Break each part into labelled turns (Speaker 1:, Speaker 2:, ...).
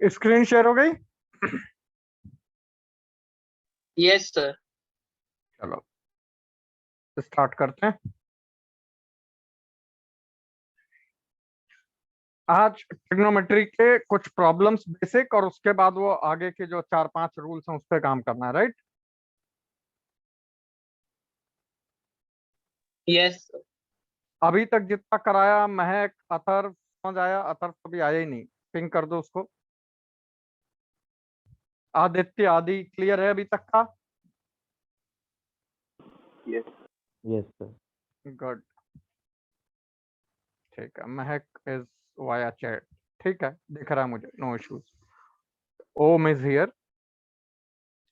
Speaker 1: Screen share हो गई?
Speaker 2: Yes sir.
Speaker 1: चलो स्टार्ट करते हैं। आज ट्रिग्नोमेट्री के कुछ प्रॉब्लम्स बेसिक, और उसके बाद वो आगे के जो 4-5 रूल्स हैं उस पर काम करना है, राइट?
Speaker 2: यस
Speaker 1: अभी तक जितना कराया, महक, अथर समझ आया? अथर तो भी आया ही नहीं, पिंग कर दो उसको। आदित्य, आदि क्लियर है अभी तक का?
Speaker 3: Yes yes sir.
Speaker 1: गुड, ठीक है। महक इज वाया चैट, ठीक है, दिख रहा है मुझे, no issues. Om is here.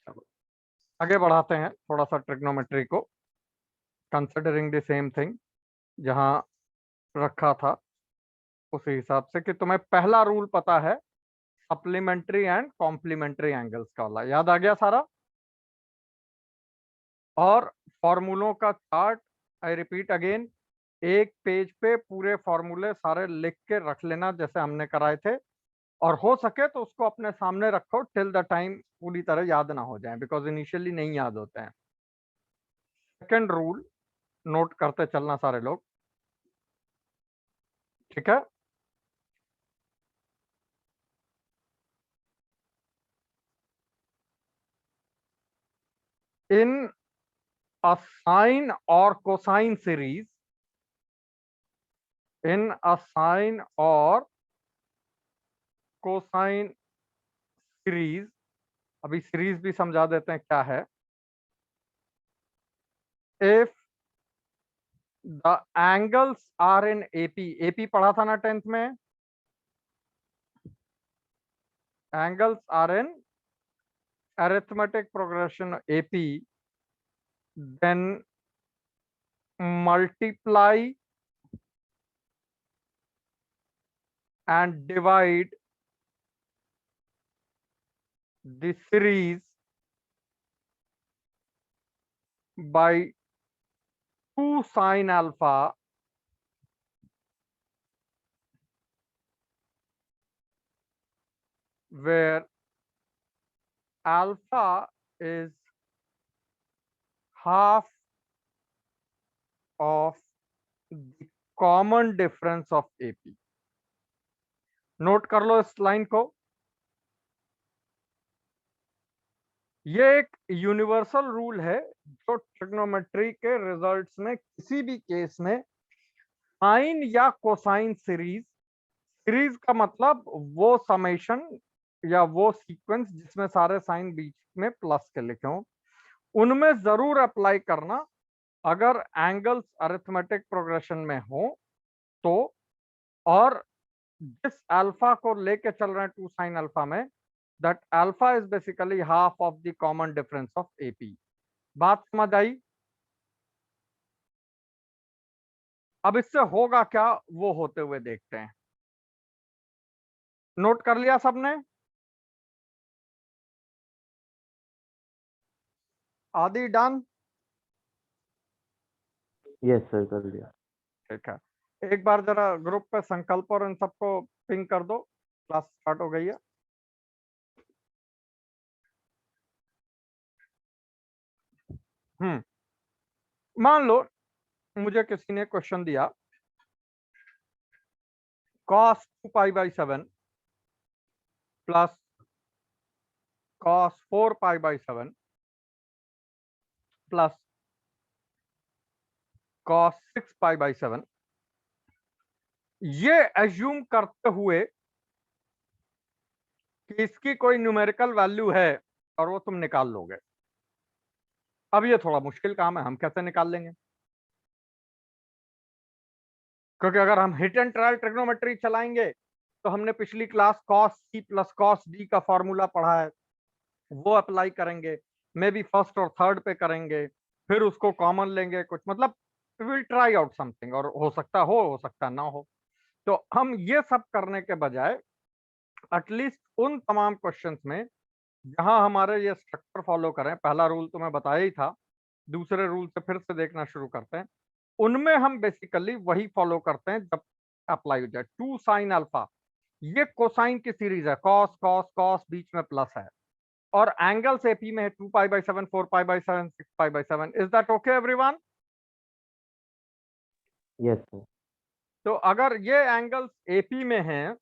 Speaker 1: चलो आगे बढ़ाते हैं थोड़ा सा ट्रिग्नोमेट्री को, कंसिडरिंग द सेम थिंग जहां रखा था उसी हिसाब से। कि तुम्हें पहला रूल पता है सप्लीमेंट्री एंड कॉम्प्लीमेंट्री एंगल्स का वाला, याद आ गया सारा? और फॉर्मूलों का चार्ट, आई रिपीट अगेन, एक पेज पे पूरे फॉर्मूले सारे लिख के रख लेना जैसे हमने कराए थे, और हो सके तो उसको अपने सामने रखो टिल द टाइम पूरी तरह याद ना हो जाए, बिकॉज इनिशियली नहीं याद होते हैं। सेकंड रूल नोट करते चलना सारे लोग, ठीक है? इन a sine or cosine series, in a sine or cosine series, अभी सीरीज भी समझा देते हैं क्या है। if the angles are in AP पढ़ा था ना 10th में? angles are in arithmetic progression AP, then multiply and divide the series by 2 sine alpha where alpha is half of the common difference of AP। Note कर लो इस line को। ये एक universal rule है जो ट्रिग्नोमेट्री के results में किसी भी केस में साइन या कोसाइन सीरीज, सीरीज का मतलब वो समेशन या वो सीक्वेंस जिसमें सारे साइन बीच में प्लस के लिखे हों, उनमें जरूर अप्लाई करना अगर एंगल्स अरिथमेटिक प्रोग्रेशन में हो तो। और जिस अल्फा को लेके चल रहे हैं 2 साइन अल्फा में, that alpha is basically half of the common difference of AP. बात समझ आई? अब इससे होगा क्या वो होते हुए देखते हैं। नोट कर लिया सबने? आदि डन?
Speaker 3: यस सर, कर लिया।
Speaker 1: ठीक है, एक बार जरा ग्रुप पे संकल्प और इन सबको पिंग कर दो, क्लास स्टार्ट हो गई है। मान लो मुझे किसी ने क्वेश्चन दिया cos 2π/7 plus cos 4π/7 plus cos 6π/7, ये एज्यूम करते हुए कि इसकी कोई न्यूमेरिकल वैल्यू है और वो तुम निकाल लोगे। अब ये थोड़ा मुश्किल काम है, हम कैसे निकाल लेंगे? क्योंकि अगर हम हिट एंड ट्रायल ट्रिग्नोमेट्री चलाएंगे तो हमने पिछली class cos C plus cos D का फॉर्मूला पढ़ा है, वो अप्लाई करेंगे, मे बी फर्स्ट और थर्ड पे करेंगे, फिर उसको कॉमन लेंगे कुछ, मतलब विल ट्राई आउट समथिंग, और हो सकता ना हो। तो हम ये सब करने के बजाय एटलीस्ट उन तमाम क्वेश्चंस में जहां हमारे ये स्ट्रक्चर फॉलो करें, पहला रूल तो मैं बताया ही था, दूसरे रूल से फिर से देखना शुरू करते हैं, उनमें हम बेसिकली वही फॉलो करते हैं जब अप्लाई हो जाए। 2 साइन अल्फा, ये कोसाइन की सीरीज है, कॉस कॉस कॉस बीच में प्लस है, और एंगल्स एपी में है 2π/7, 4π/7, 6π/7। Is that okay everyone?
Speaker 3: Yes, sir.
Speaker 1: तो अगर ये एंगल्स एपी में हैं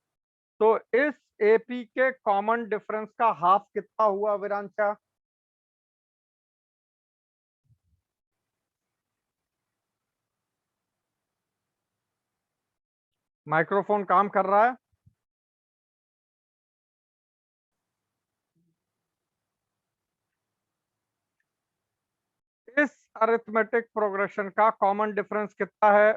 Speaker 1: तो इस एपी के कॉमन डिफरेंस का हाफ कितना हुआ विरांचा? माइक्रोफोन काम कर रहा है? इस अरिथमेटिक प्रोग्रेशन का कॉमन डिफरेंस कितना है?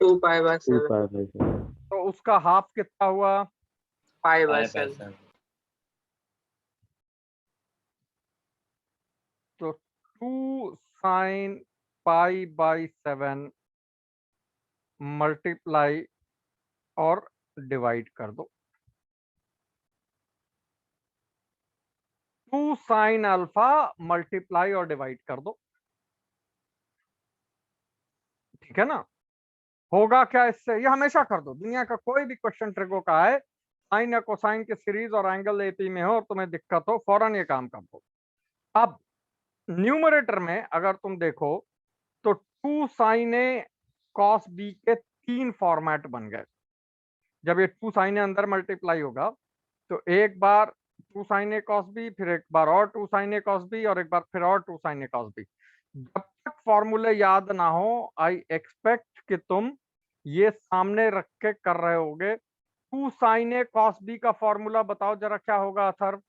Speaker 2: 2π/7.
Speaker 3: 2π/7.
Speaker 1: तो उसका हाफ कितना हुआ?
Speaker 2: 5/7.
Speaker 1: तो 2 sin π/7 मल्टीप्लाई और डिवाइड कर दो। 2 sin अल्फा मल्टीप्लाई और डिवाइड कर दो, ठीक है ना? होगा क्या इससे? ये हमेशा कर दो, दुनिया का कोई भी क्वेश्चन ट्रिको का है, साइन या कोसाइन की सीरीज और एंगल एपी में हो और तुम्हें दिक्कत हो, फौरन ये काम कर दो। अब न्यूमरेटर में अगर तुम देखो तो 2 sin A cos B के 3 फॉर्मेट बन गए। जब ये 2 sin A अंदर मल्टीप्लाई होगा तो एक बार 2 sin A cos B, फिर एक बार और 2 sin A cos B, और एक बार फिर और 2 sin A cos B। जब तक फॉर्मूले याद ना हो, आई एक्सपेक्ट कि तुम ये सामने रख के कर रहे होगे। 2 sin A cos B का फॉर्मूला बताओ जरा क्या होगा अथर्व?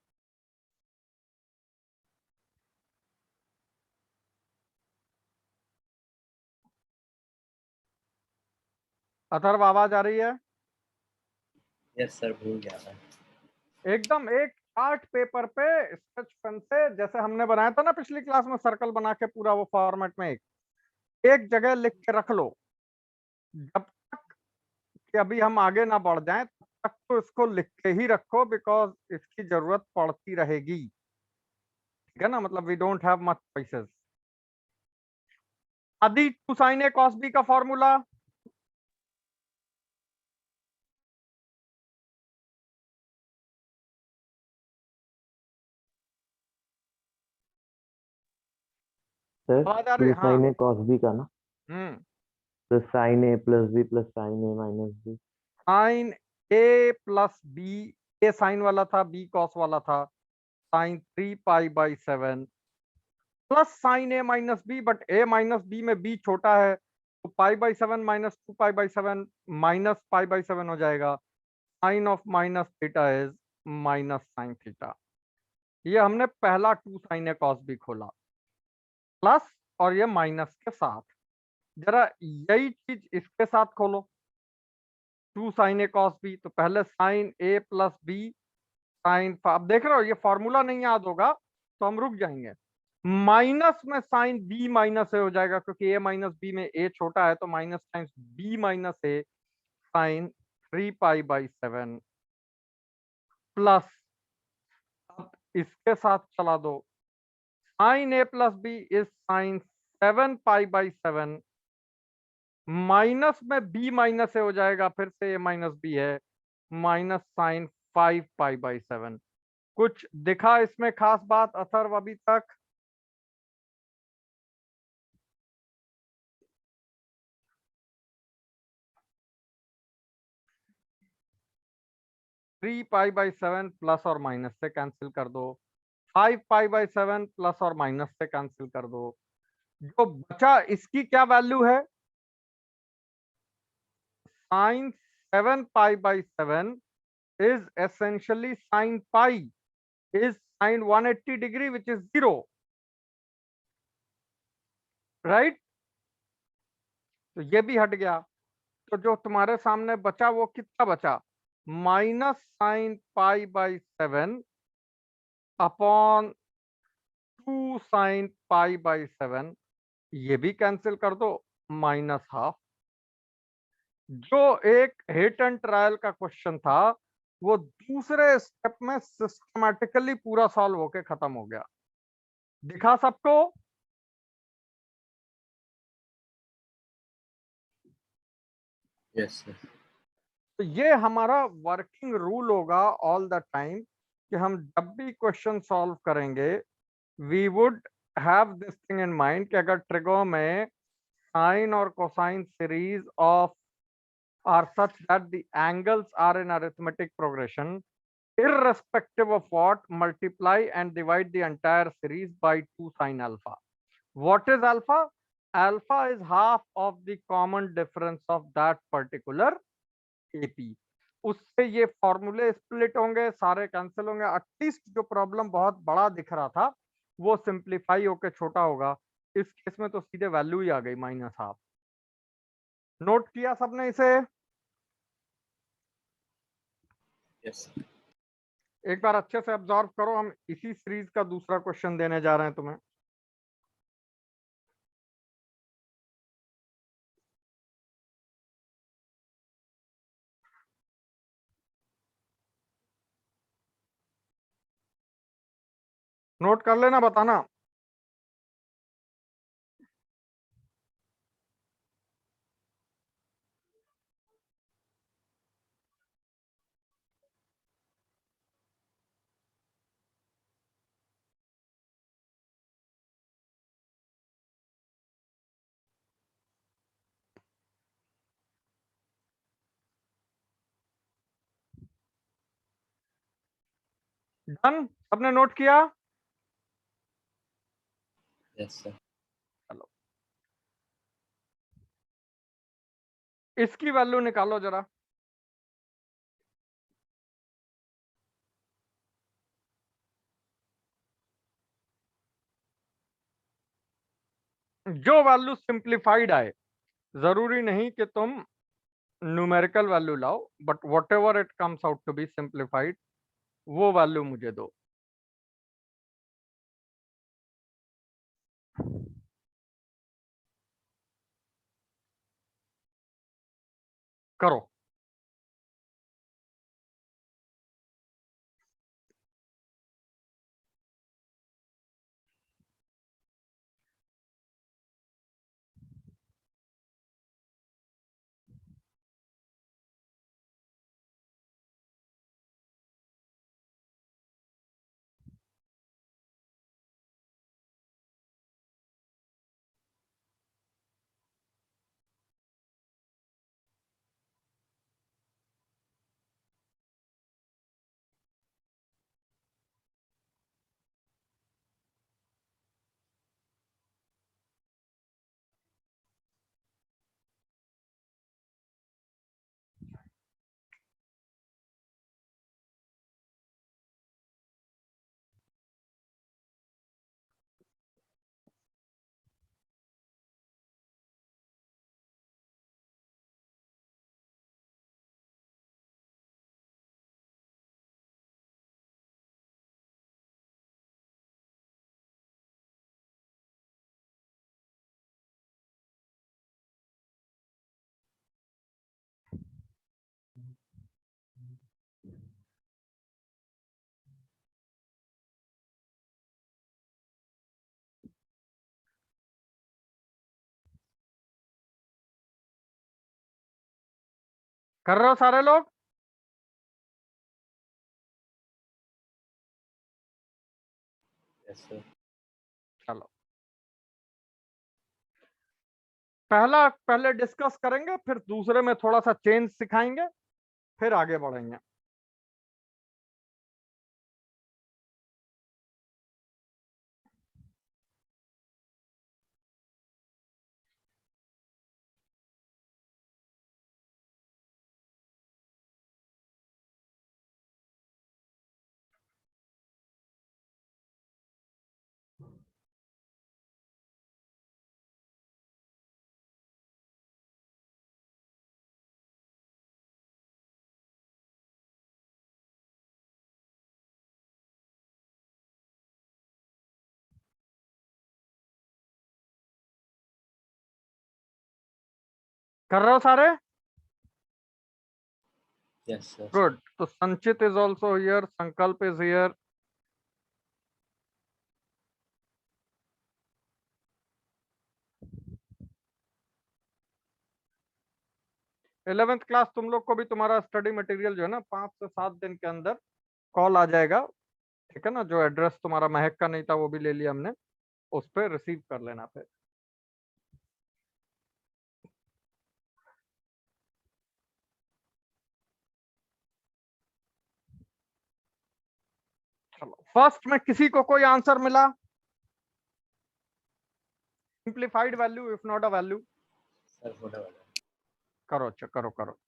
Speaker 1: अथर्व आवाज आ रही है?
Speaker 4: यस सर, भूल गया था।
Speaker 1: एकदम एक चार्ट पेपर पे स्केच पेन से, जैसे हमने बनाया था ना पिछली क्लास में, सर्कल बना के पूरा वो फॉर्मेट में एक जगह लिख के रख लो। जब तक कि अभी हम आगे ना बढ़ जाएं तब तक तो इसको लिख के ही रखो, बिकॉज इसकी जरूरत पड़ती रहेगी, ठीक है ना? मतलब we don't have much choices. Adi 2 sin A cos B का फॉर्मूला
Speaker 3: Sir,
Speaker 1: आवाज आ
Speaker 3: 2
Speaker 1: रही? हाँ।
Speaker 3: sin A cos B का ना,
Speaker 1: हम्म
Speaker 3: तो sin A plus B plus sin A minus B.
Speaker 1: Sine A plus B, A sine वाला था, बी कॉस वाला था, sine 3π/7 plus sine A minus B, but A minus B में B छोटा है तो π/7 माइनस 2π/7 माइनस π/7 हो जाएगा। Sine of minus theta is minus sine theta. ये हमने पहला 2 sin A cos B खोला, प्लस और ये माइनस के साथ। जरा यही चीज इसके साथ खोलो, 2 sin A cos B। तो पहले sign A plus B sign, अब देख रहे हो ये फॉर्मूला नहीं याद होगा तो हम रुक जाएंगे। माइनस में साइन बी माइनस ए हो जाएगा, क्योंकि ए माइनस बी में ए छोटा है, तो minus times B minus A sine 3π/7 plus, अब इसके साथ चला दो, sine A plus B is sine 7π/7 minus में बी माइनस ए हो जाएगा, फिर से ए माइनस बी है, माइनस साइन 5π/7। कुछ दिखा इसमें खास बात अथर्व अभी तक? Three pi by seven plus और माइनस से कैंसिल कर दो, 5π/7 प्लस और माइनस से कैंसिल कर दो। जो बचा इसकी क्या वैल्यू है? Sine 7π/7 is essentially sin pi is sin 180 degree which is 0, right? तो ये भी हट गया। तो जो तुम्हारे सामने बचा वो कितना बचा? माइनस साइन π/7 अपॉन 2 sin π/7, ये भी कैंसिल कर दो, माइनस हाफ। जो एक हिट एंड ट्रायल का क्वेश्चन था वो दूसरे स्टेप में सिस्टमैटिकली पूरा सॉल्व होके खत्म हो गया। दिखा सबको?
Speaker 4: Yes, sir.
Speaker 1: तो ये हमारा वर्किंग रूल होगा ऑल द टाइम कि हम जब भी क्वेश्चन सॉल्व करेंगे we would have this thing in mind कि अगर ट्रिगो में साइन और cosine series of are such that the angles are in arithmetic progression irrespective of what, multiply and divide the entire series by 2 sin alpha. What is alpha? Alpha is half of the common difference of that particular AP. उससे ये फॉर्मूले split होंगे, सारे cancel होंगे, at least जो problem बहुत बड़ा दिख रहा था वो सिंप्लीफाई होकर छोटा होगा। इस केस में तो सीधे वैल्यू ही आ गई -हाफ। नोट किया सबने इसे?
Speaker 4: Yes, sir.
Speaker 1: एक बार अच्छे से ऑब्जर्व करो, हम इसी सीरीज का दूसरा क्वेश्चन देने जा रहे हैं तुम्हें। नोट कर लेना, बताना। डन, सबने नोट किया?
Speaker 4: Yes, sir.
Speaker 1: चलो इसकी वैल्यू निकालो जरा। जो वैल्यू सिंप्लीफाइड आए, जरूरी नहीं कि तुम न्यूमेरिकल वैल्यू लाओ, but whatever it comes out to be simplified वो वैल्यू मुझे दो। करो। कर रहे हो सारे लोग?
Speaker 4: Yes, sir.
Speaker 1: चलो पहले डिस्कस करेंगे, फिर दूसरे में थोड़ा सा चेंज सिखाएंगे, फिर आगे बढ़ेंगे। कर रहे हो सारे?
Speaker 4: Yes, sir.
Speaker 1: गुड। तो संचित इज ऑल्सो हियर, संकल्प इज हियर। 11th क्लास तुम लोग को भी तुम्हारा स्टडी मटेरियल जो है ना 5 से 7 दिन के अंदर कॉल आ जाएगा, ठीक है ना। जो एड्रेस तुम्हारा महक का नहीं था वो भी ले लिया हमने, उस पर रिसीव कर लेना फिर। चलो फर्स्ट में किसी को कोई आंसर मिला? Simplified value if not a value,
Speaker 4: sir होने वाला है।
Speaker 1: करो अच्छा करो करो।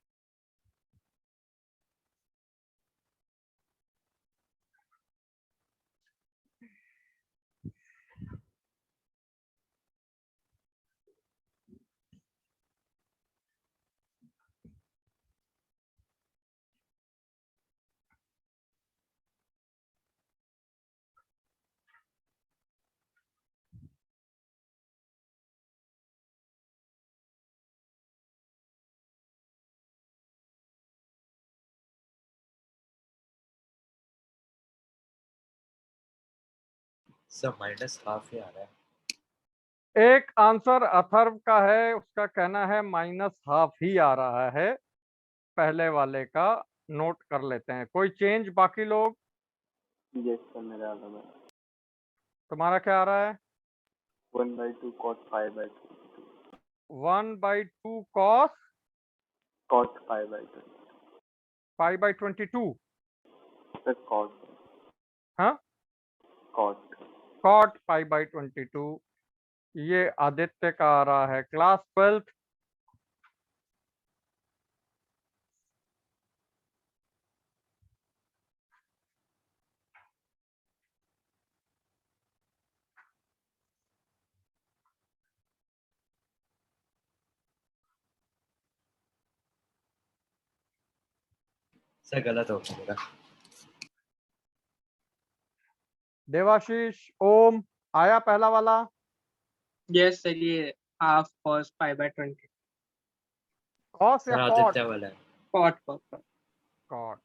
Speaker 4: सर माइनस हाफ ही आ रहा है।
Speaker 1: एक आंसर अथर्व का है, उसका कहना है -हाफ ही आ रहा है, पहले वाले का नोट कर लेते हैं। कोई चेंज बाकी लोग?
Speaker 3: यस सर, मेरा आ रहा है।
Speaker 1: तुम्हारा क्या आ रहा है?
Speaker 3: 1/2 cos pi by 22.
Speaker 1: 1/2 cos
Speaker 3: Cos pi by 22.
Speaker 1: Pi by 22।
Speaker 3: Sir cos.
Speaker 1: हाँ,
Speaker 3: cos.
Speaker 1: cot pi by 22। ये आदित्य का आ रहा है, क्लास 12th।
Speaker 4: सर गलत हो गया मेरा।
Speaker 1: देवाशीष, ओम, आया पहला वाला?
Speaker 2: यस सर, ये half cos pi by 20
Speaker 1: cos या
Speaker 4: सर
Speaker 1: cot?
Speaker 4: आदित्य वाला है।
Speaker 2: cot.
Speaker 1: cot।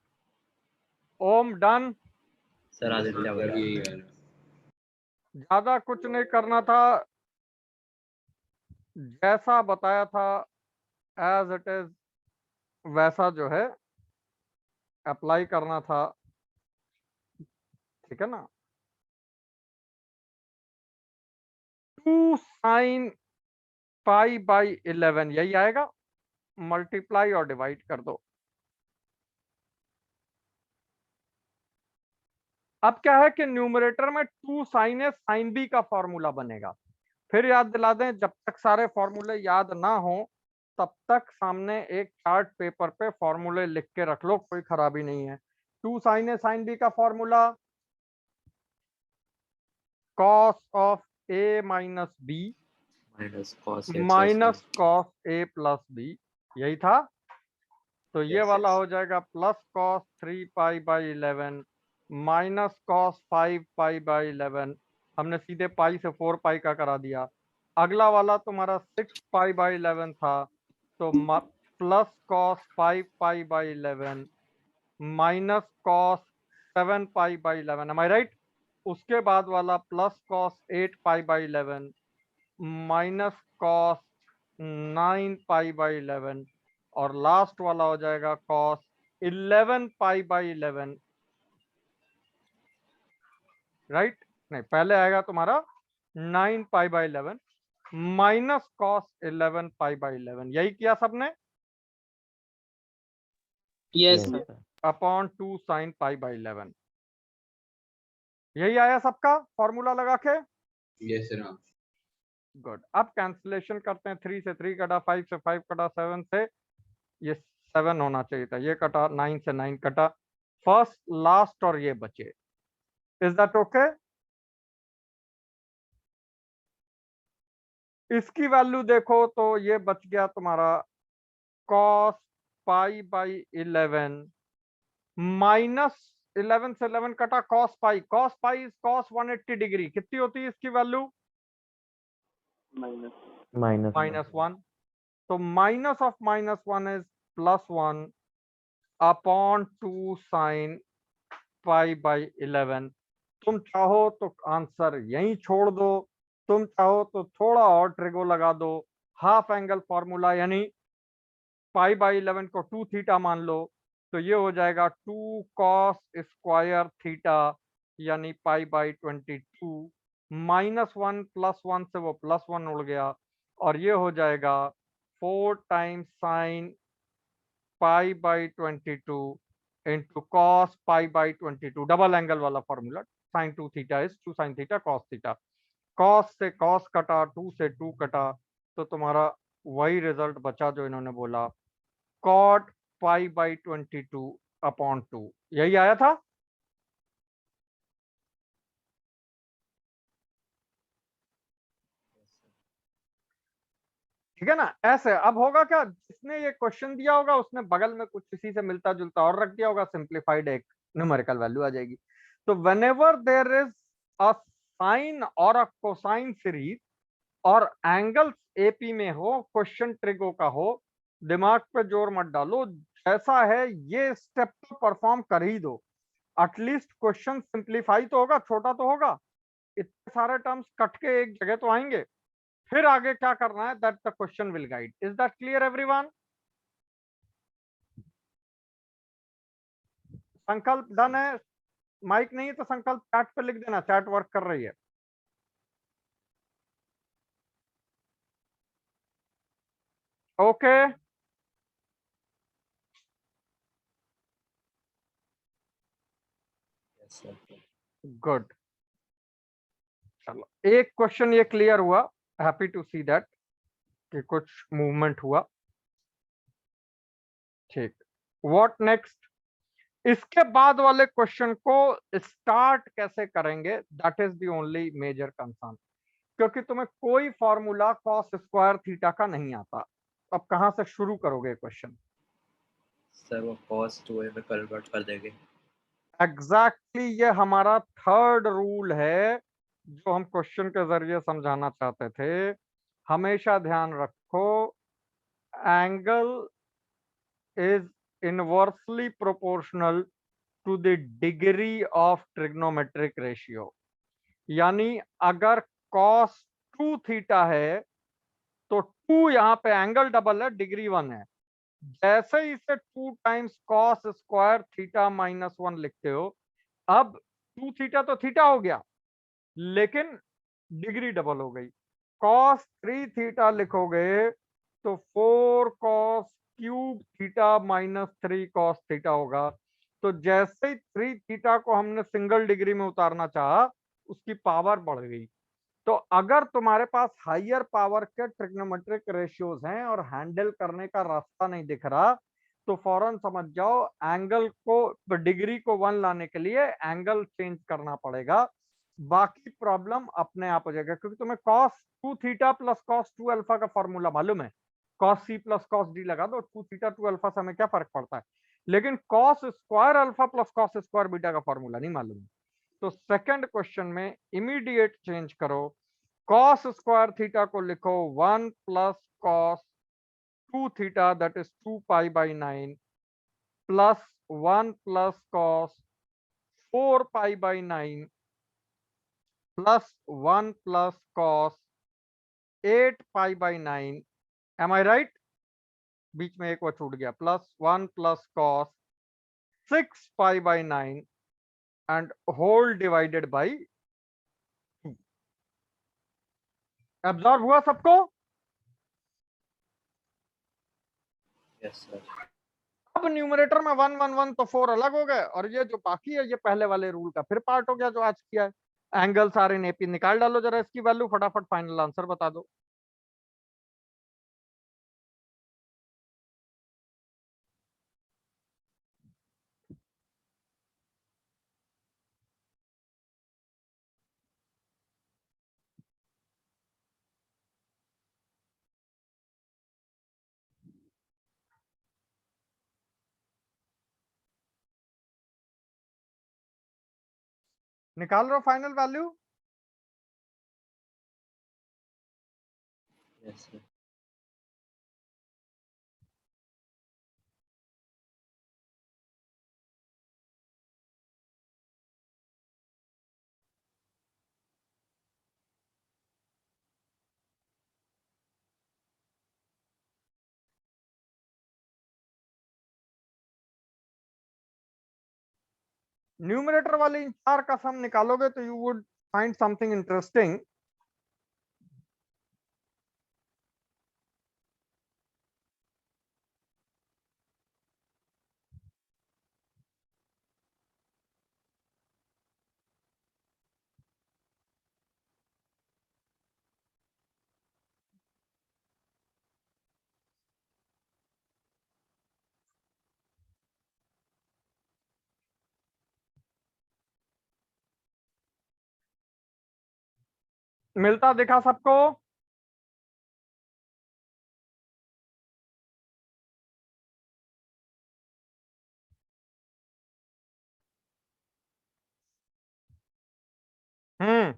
Speaker 1: ओम डन।
Speaker 4: सर आदित्य वाला है।
Speaker 1: ज्यादा कुछ नहीं करना था, जैसा बताया था एज इट इज वैसा जो है अप्लाई करना था, ठीक है ना। 2 sin पाई बाई 11 यही आएगा, मल्टीप्लाई और डिवाइड कर दो। अब क्या है कि न्यूमरेटर में 2 sin है, sin b का फॉर्मूला बनेगा। फिर याद दिला दें, जब तक सारे फॉर्मूले याद ना हो तब तक सामने एक चार्ट पेपर पे फॉर्मूले लिख के रख लो, कोई खराबी नहीं है। 2 sin है, sin b का formula cos of a minus b
Speaker 4: minus cos A
Speaker 1: minus cos a plus b, यही था। तो ये
Speaker 4: Yes,
Speaker 1: वाला
Speaker 4: yes.
Speaker 1: हो जाएगा plus cos 3 pi by 11 minus cos 5 pi by 11। हमने सीधे पाई से 4 पाई का करा दिया। अगला वाला तुम्हारा 6 पाई बाई 11 था, तो plus cos 5 pi by 11 minus cos 7 pi by 11, am I right. उसके बाद वाला plus cos 8 pi by 11 minus cos 9 pi by 11, और लास्ट वाला हो जाएगा cos 11 पाई बाई 11, राइट। नहीं, पहले आएगा तुम्हारा 9 pi by 11 minus cos 11 pi by 11, यही किया सबने,
Speaker 2: yes
Speaker 3: Yes,
Speaker 2: sir.
Speaker 3: sir.
Speaker 1: Upon 2 sin pi by 11। यही आया सबका फॉर्मूला लगा के?
Speaker 5: Yes sir.
Speaker 1: गुड। अब कैंसिलेशन करते हैं। 3 से 3 कटा, 5 से 5 कटा, 7 से ये 7 होना चाहिए था, ये कटा, 9 से 9 कटा, फर्स्ट लास्ट और ये बचे। Is that okay? इसकी वैल्यू देखो तो ये बच गया तुम्हारा cos पाई बाई 11 माइनस 11 से 11 कटा, cos pi is cos 180 degree, कितनी होती है इसकी वैल्यू?
Speaker 3: Minus.
Speaker 1: -1। तो minus of -1 is +1 upon 2 sin pi by 11। तुम चाहो तो आंसर यहीं छोड़ दो, तुम चाहो तो थोड़ा और ट्रिगो लगा दो, हाफ एंगल फॉर्मूला यानी पाई बाई 11 को 2 थीटा मान लो, तो ये हो जाएगा 2 कॉस स्क्वायर थीटा, यानी पाई बाई 22, -1 +1 से वो +1 उड़ गया, और ये हो जाएगा 4 times sine pi by 22 into cos pi by 22, double angle वाला formula, sine 2 theta is 2 sine theta cos theta, cos से कॉस कटा, 2 से 2 कटा, तो तुम्हारा वही रिजल्ट बचा जो इन्होंने बोला, कॉट पाई बाई 22 अपॉन 2, यही आया था। ठीक है ना, ऐसे अब होगा क्या, जिसने ये क्वेश्चन दिया होगा उसने बगल में कुछ इसी से मिलता जुलता और रख दिया होगा, सिंप्लीफाइड एक न्यूमेरिकल वैल्यू आ जाएगी। तो whenever there is a sine और अ कोसाइन सीरीज और एंगल्स एपी में हो, क्वेश्चन ट्रिगो का हो, दिमाग पे जोर मत डालो, जैसा है ये स्टेप तो परफॉर्म कर ही दो, एटलीस्ट क्वेश्चन सिंप्लीफाई तो होगा, छोटा तो होगा, इतने सारे टर्म्स कट के एक जगह तो आएंगे, फिर आगे क्या करना है, that the question will guide. Is that clear everyone? संकल्प डन है? माइक नहीं है तो संकल्प चैट पे लिख देना, चैट वर्क कर रही है। Okay,
Speaker 4: Yes, sir.
Speaker 1: गुड। चलो, एक क्वेश्चन ये क्लियर हुआ, हैप्पी टू सी दैट कि कुछ मूवमेंट हुआ। ठीक, व्हाट नेक्स्ट? इसके बाद वाले क्वेश्चन को स्टार्ट कैसे करेंगे, that is the only major concern, क्योंकि तुम्हें कोई फॉर्मूला कॉस स्क्वायर थीटा का नहीं आता, अब कहां से शुरू करोगे क्वेश्चन?
Speaker 4: सर वो cos 2a में कन्वर्ट कर देंगे।
Speaker 1: एग्जैक्टली ये हमारा थर्ड रूल है जो हम क्वेश्चन के जरिए समझाना चाहते थे। हमेशा ध्यान रखो, angle is inversely proportional to the degree of trigonometric ratio, यानी अगर cos 2 थीटा है तो 2 यहाँ पे एंगल डबल है, डिग्री 1 है, जैसे ही इसे 2 टाइम्स कॉस स्क्वायर थीटा -1 लिखते हो, अब 2 थीटा तो थीटा हो गया, लेकिन डिग्री डबल हो गई, cos 3 थीटा लिखोगे तो 4 cos cube theta -3 cos theta होगा। तो जैसे ही 3 थीटा को हमने सिंगल डिग्री में उतारना चाहा, उसकी पावर बढ़ गई। तो अगर तुम्हारे पास हाइयर पावर के ट्रिग्नोमेट्रिक रेशियोज हैं और हैंडल करने का रास्ता नहीं दिख रहा, तो फौरन समझ जाओ एंगल को, डिग्री को 1 लाने के लिए एंगल चेंज करना पड़ेगा, बाकी प्रॉब्लम अपने आप हो जाएगा, क्योंकि तुम्हें cos 2 theta plus cos 2 alpha का फॉर्मूला मालूम है, cos c plus cos d लगा दो, 2 थीटा 2 अल्फा से हमें क्या फर्क पड़ता है, लेकिन cos square alpha plus cos square beta का फॉर्मूला नहीं मालूम है। तो सेकंड क्वेश्चन में इमीडिएट चेंज करो, cos स्क्वायर थीटा को लिखो 1 plus cos 2 theta that is 2 pi by 9 plus 1 plus cos 4 pi by 9 plus 1 plus cos 8 pi by 9, am I right? बीच में एक वो छूट गया, plus 1 plus cos 6 pi by 9 and whole divided by 2। Absorb हुआ सबको?
Speaker 4: Yes sir.
Speaker 1: अब numerator में 1 1 1 तो 4 अलग हो गए, और ये जो बाकी है ये पहले वाले रूल का फिर पार्ट हो गया जो आज किया है। एंगल्स आर इन एपी निकाल डालो जरा, इसकी वैल्यू फटाफट फाइनल आंसर बता दो। निकाल रहे हो final value?
Speaker 4: Yes sir.
Speaker 1: Numerator वाले इन 4 का सम निकालोगे तो you would find something interesting. मिलता दिखा सबको? हम्म।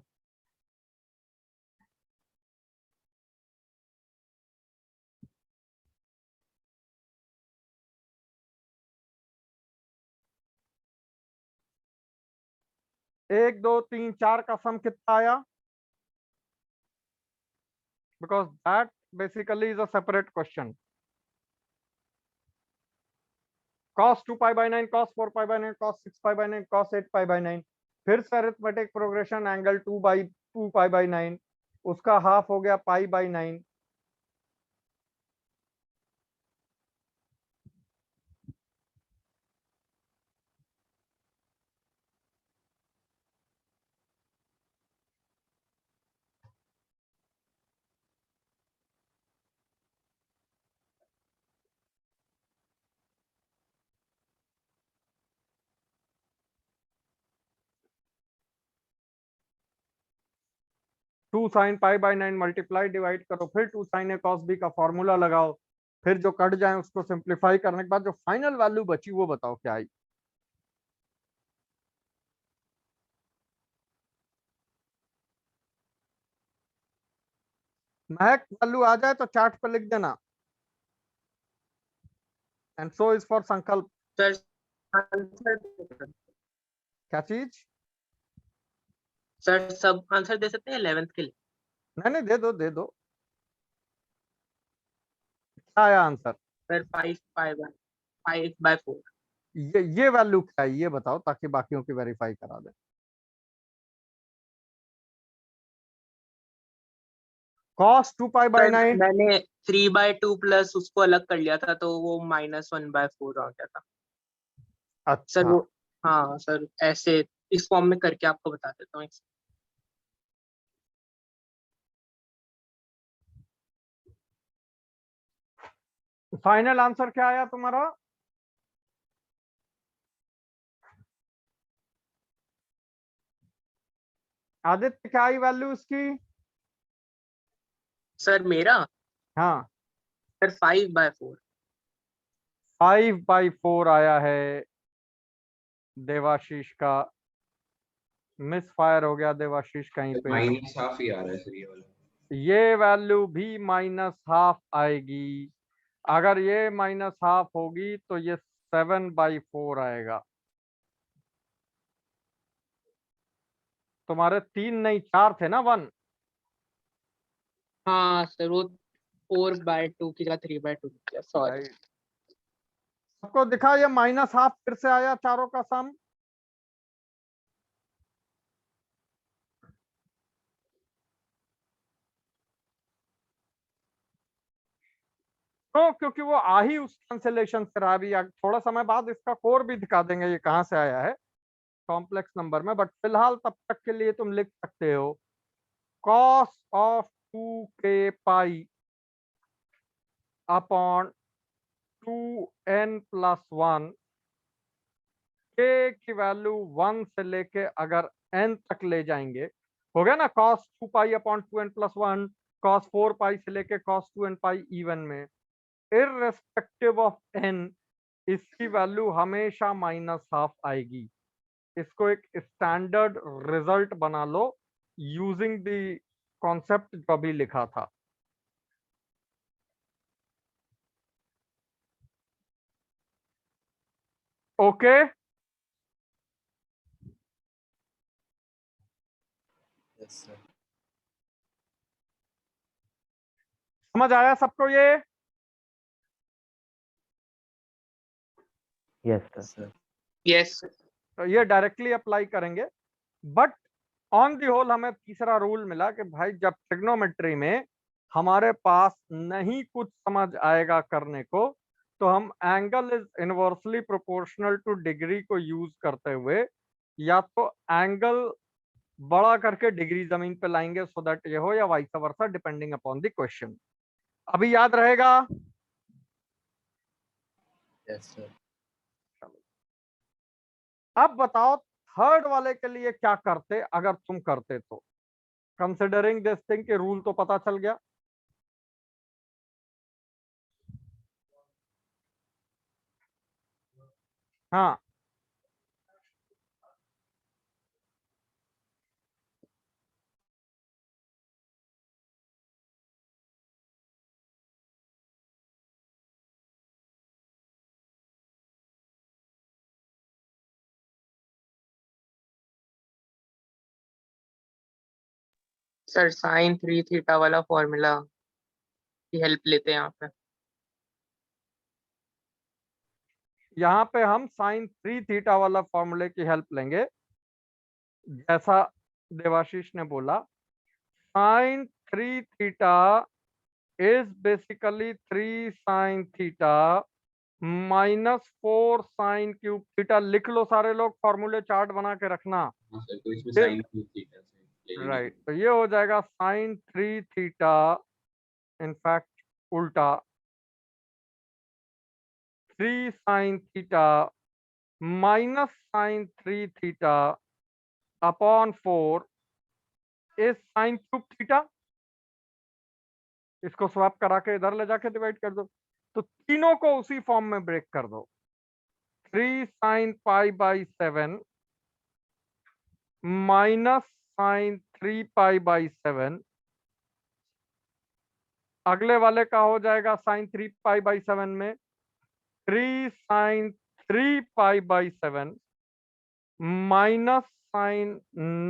Speaker 1: एक दो तीन चार का सम कितना आया? Because that basically is a separate question. Cos 2 pi by 9, cos 4 pi by 9, cos 6 pi by 9, cos 8 pi by 9। फिर से arithmetic progression angle 2 pi by 9, उसका हाफ हो गया pi by 9। Two sine pi by 9 multiply divide करो, फिर 2 sin a cos b का formula लगाओ, फिर जो कट जाए उसको सिंप्लीफाई करने के बाद जो फाइनल वैल्यू बची वो बताओ क्या आई। महक वैल्यू आ जाए तो चार्ट पर लिख देना। एंड सो इज फॉर संकल्प।
Speaker 2: सर आंसर
Speaker 1: क्या चीज?
Speaker 2: सर सब आंसर दे सकते हैं 11th के लिए?
Speaker 1: नहीं दे दो दे दो। क्या आया आंसर?
Speaker 2: सर 5/4।
Speaker 1: ये वैल्यू क्या है ये बताओ ताकि बाकियों की वेरीफाई करा दे। cos 2 pi by
Speaker 2: sir
Speaker 1: 9।
Speaker 2: मैंने 3/2 प्लस उसको अलग कर लिया था तो वो -1/4 आ गया था सर।
Speaker 1: अच्छा
Speaker 2: वो हाँ सर, ऐसे इस फॉर्म में करके आपको बता देता हूँ।
Speaker 1: फाइनल आंसर क्या आया तुम्हारा? आदित्य क्या आई वैल्यू इसकी?
Speaker 2: सर मेरा
Speaker 1: हाँ
Speaker 2: सर 5/4।
Speaker 1: 5/4 आया है देवाशीष का। मिस फायर हो गया देवाशीष कहीं पे।
Speaker 5: माइनस हाफ ही आ रहा है सर ये वाला।
Speaker 1: ये वैल्यू भी -1/2 आएगी। अगर ये -1/2 होगी तो ये 7/4 आएगा। तुम्हारे 3 नहीं 4 थे ना 1।
Speaker 2: हाँ सर, वो 4/2 की जगह 3/2 किया, सॉरी।
Speaker 1: राइट। सबको दिखा ये -1/2 फिर से आया चारों का सम। तो क्योंकि वो आ ही उस कैंसिलेशन से रहा। भी थोड़ा समय बाद इसका कोर भी दिखा देंगे ये कहां से आया है कॉम्प्लेक्स नंबर में, बट फिलहाल तब तक के लिए तुम लिख सकते हो cos of 2k pi upon 2n+1। k की वैल्यू 1 से लेके अगर n तक ले जाएंगे, हो गया ना cos 2 pi upon 2n+1, cos 4 पाई से लेके cos 2n पाई इवन में, इररेस्पेक्टिव ऑफ n इसकी वैल्यू हमेशा -1/2 आएगी। इसको एक स्टैंडर्ड रिजल्ट बना लो यूजिंग द कॉन्सेप्ट जो अभी लिखा था। Okay
Speaker 4: Yes, sir.
Speaker 1: समझ आया सबको ये?
Speaker 3: Yes, sir.
Speaker 4: Yes, sir.
Speaker 2: Yes.
Speaker 1: तो ये डायरेक्टली अप्लाई करेंगे, बट ऑन दी होल हमें तीसरा रूल मिला कि भाई जब ट्रिग्नोमेट्री में हमारे पास नहीं कुछ समझ आएगा करने को, तो हम angle is inversely proportional two degree को यूज करते हुए या तो एंगल बड़ा करके डिग्री जमीन पे लाएंगे सो दैट ये हो, या vice versa depending upon the question. अभी याद रहेगा?
Speaker 4: Yes, sir.
Speaker 1: अब बताओ थर्ड वाले के लिए क्या करते अगर तुम करते तो, कंसिडरिंग दिस थिंग के रूल तो पता चल गया। हाँ,
Speaker 2: सर साइन 3 थीटा वाला फॉर्मूला की हेल्प लेते हैं यहाँ पे।
Speaker 1: यहाँ पे हम साइन 3 थीटा वाला फॉर्मूले की हेल्प लेंगे, जैसा देवाशीष ने बोला। Sine 3 theta is basically 3 sine theta minus 4 sine cube theta. लिख लो सारे लोग, फॉर्मूले चार्ट बना के रखना।
Speaker 5: हाँ सर, तो इसमें
Speaker 1: ये-
Speaker 5: साइन क्यूब थीटा से ले
Speaker 1: राइट, तो ये हो जाएगा साइन 3 थीटा, इनफैक्ट उल्टा 3 sine theta minus sine 3 theta upon 4 is sine cube theta. इसको स्वैप करा के इधर ले जाके डिवाइड कर दो, तो तीनों को उसी फॉर्म में ब्रेक कर दो। 3 sine pi by 7 minus sine 3 pi by 7, अगले वाले का हो जाएगा साइन 3 पाई बाई 7 में 3 sine 3 pi by 7 minus sine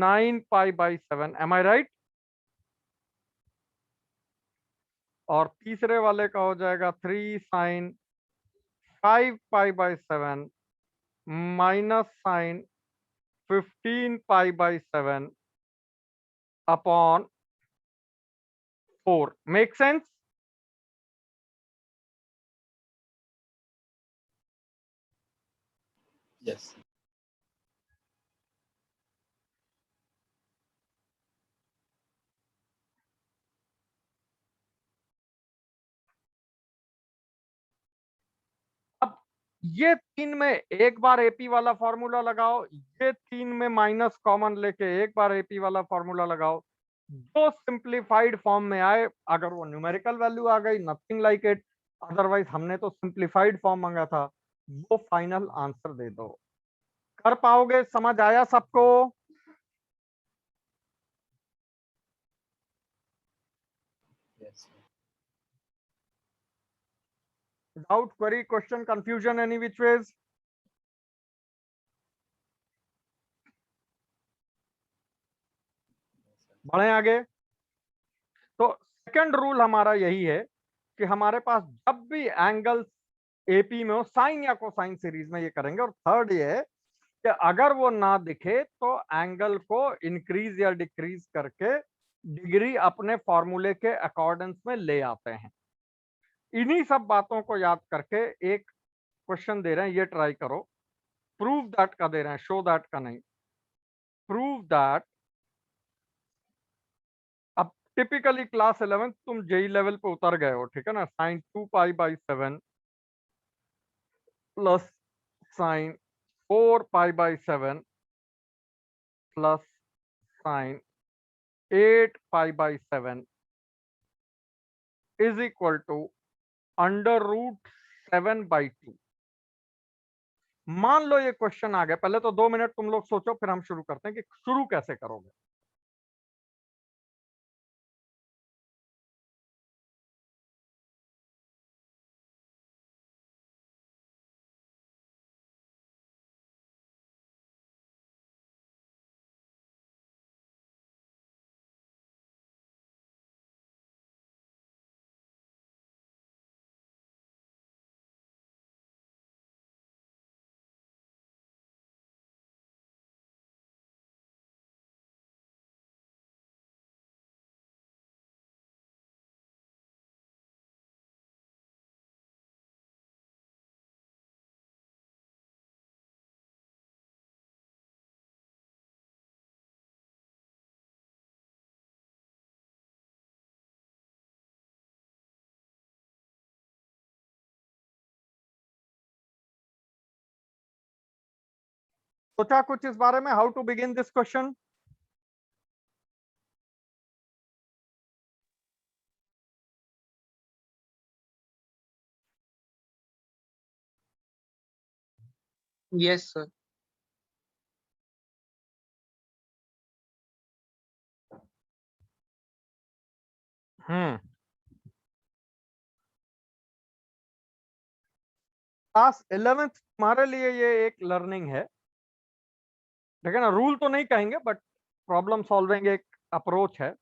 Speaker 1: 9 pi by 7। Am I right? और तीसरे वाले का हो जाएगा 3 sine 5 pi by 7 minus sine 15 pi by 7 upon 4। Make sense?
Speaker 4: Yes.
Speaker 1: अब ये तीन में एक बार एपी वाला फॉर्मूला लगाओ, ये तीन में माइनस कॉमन लेके एक बार एपी वाला फॉर्मूला लगाओ। जो सिंप्लीफाइड फॉर्म में आए, अगर वो न्यूमेरिकल वैल्यू आ गई नथिंग लाइक इट, अदरवाइज हमने तो सिंप्लीफाइड फॉर्म मांगा था, वो फाइनल आंसर दे दो। कर पाओगे? समझ आया सबको?
Speaker 4: Yes, sir.
Speaker 1: Doubt, query, question, confusion any which ways? बढ़े आगे। तो सेकंड रूल हमारा यही है कि हमारे पास जब भी एंगल एपी में हो, साइन या कोसाइन सीरीज में ये करेंगे। और थर्ड ये है कि अगर वो ना दिखे तो एंगल को इंक्रीज या डिक्रीज करके डिग्री अपने फॉर्मूले के अकॉर्डेंस में ले आते हैं। इन्हीं सब बातों को याद करके एक क्वेश्चन दे रहे हैं, ये ट्राई करो। प्रूव दैट का दे रहे हैं, शो दैट का नहीं। प्रूव दैट, अब टिपिकली क्लास 11 तुम जेई लेवल पे उतर गए हो, ठीक है ना। Sine 2 pi by 7 plus sine 4 pi by 7 plus sine 8 pi by 7 is equal to under root 7/2। मान लो ये क्वेश्चन आ गया, पहले तो 2 मिनट तुम लोग सोचो, फिर हम शुरू करते हैं कि शुरू कैसे करोगे। सोचा कुछ इस बारे में, how to begin this question?
Speaker 2: Yes, sir.
Speaker 1: Class 11th तुम्हारे लिए ये एक लर्निंग है, ठीक है ना। रूल तो नहीं कहेंगे बट प्रॉब्लम सॉल्विंग एक अप्रोच है।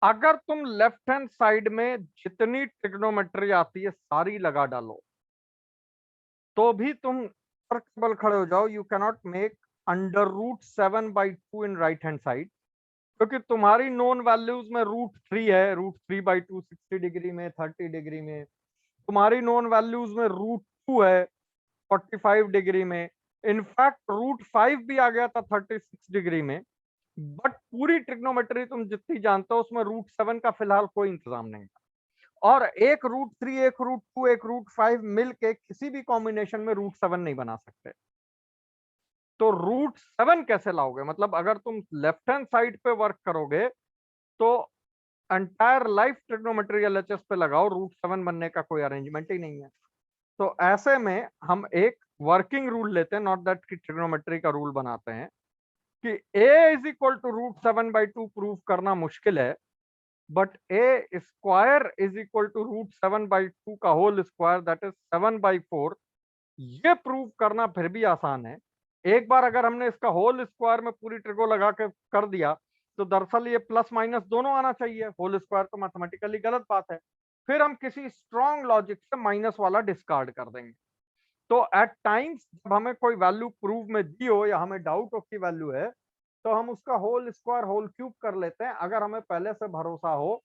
Speaker 1: अगर तुम लेफ्ट हैंड साइड में जितनी ट्रिग्नोमेट्री आती है सारी लगा डालो तो भी तुम बल खड़े हो जाओ, you cannot make √7/2 in right hand side, क्योंकि तुम्हारी नोन वैल्यूज में √3 है, √3/2 60 डिग्री में, 30 डिग्री में। तुम्हारी नोन वैल्यूज में √2 है 45 डिग्री में, इनफैक्ट √5 भी आ गया था 36 डिग्री में। बट पूरी ट्रिग्नोमेट्री तुम जितनी जानते हो उसमें √7 का फिलहाल कोई इंतजाम नहीं है, और एक √3 एक √2 एक √5 मिलके किसी भी कॉम्बिनेशन में √7 नहीं बना सकते। तो √7 कैसे लाओगे? मतलब अगर तुम लेफ्ट हैंड साइड पे वर्क करोगे तो एंटायर लाइफ ट्रिग्नोमेट्री एलएचएस पे लगाओ, √7 बनने का कोई अरेंजमेंट ही नहीं है। तो ऐसे में हम एक वर्किंग रूल लेते हैं, नॉट दैट कि ट्रिग्नोमेट्री का रूल बनाते हैं कि a is equal to √7/2 prove करना मुश्किल है, but a square is equal to √7/2 का होल स्क्वायर दैट इज 7/4, ये प्रूव करना फिर भी आसान है। एक बार अगर हमने इसका होल स्क्वायर में पूरी ट्रिगो लगा के कर दिया तो दरअसल ये प्लस माइनस दोनों आना चाहिए, होल स्क्वायर तो मैथमेटिकली गलत बात है। फिर हम किसी स्ट्रॉन्ग लॉजिक से माइनस वाला डिस्कार्ड कर देंगे। तो एट टाइम्स जब हमें कोई वैल्यू प्रूव में दी हो या हमें डाउट हो की वैल्यू है तो हम उसका होल स्क्वायर होल क्यूब कर लेते हैं, अगर हमें पहले से भरोसा हो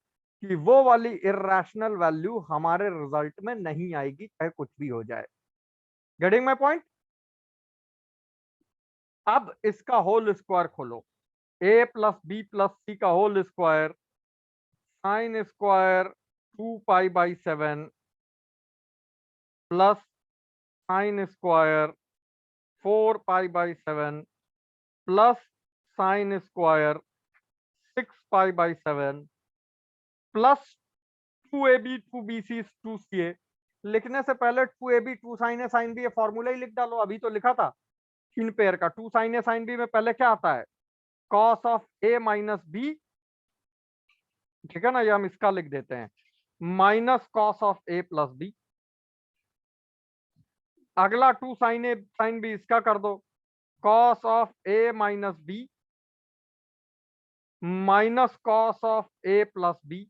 Speaker 1: कि वो वाली इर्रेशनल वैल्यू हमारे रिजल्ट में नहीं आएगी चाहे कुछ भी हो जाए। Getting my point? अब इसका होल स्क्वायर खोलो, a plus B plus C का whole square sine square 2π/7 plus sine square 4π/7 plus sine square 6π/7 plus 2ab 2bc 2ca। लिखने से पहले 2ab 2 sin a sin b ये फॉर्मूला ही लिख डालो, अभी तो लिखा था इन पेयर का। 2 sin a sin b में पहले क्या आता है? cos of a minus B, ठीक है ना, ये हम इसका लिख देते हैं minus cos of a plus B. अगला 2 sin a sin b इसका कर दो, cos of a minus B minus cos of a plus B,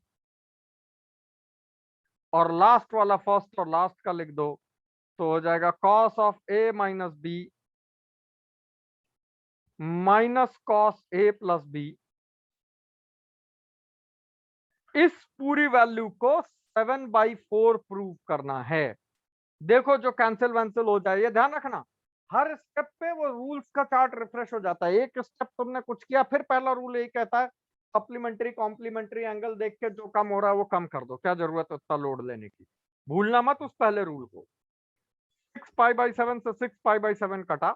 Speaker 1: और लास्ट वाला फर्स्ट और लास्ट का लिख दो तो हो जाएगा cos of a minus B minus cos a plus B. इस पूरी वैल्यू को 7/4 प्रूव करना है। देखो जो कैंसिल वैंसिल हो जाए, ये ध्यान रखना हर स्टेप पे वो रूल्स का चार्ट रिफ्रेश हो जाता है। एक स्टेप तुमने कुछ किया फिर पहला रूल यही कहता है सप्लीमेंट्री कॉम्प्लीमेंट्री एंगल देख के जो कम हो रहा है वो कम कर दो, क्या जरूरत है उतना लोड लेने की। भूलना मत उस पहले रूल को। 6π/7 से 6π/7 कटा,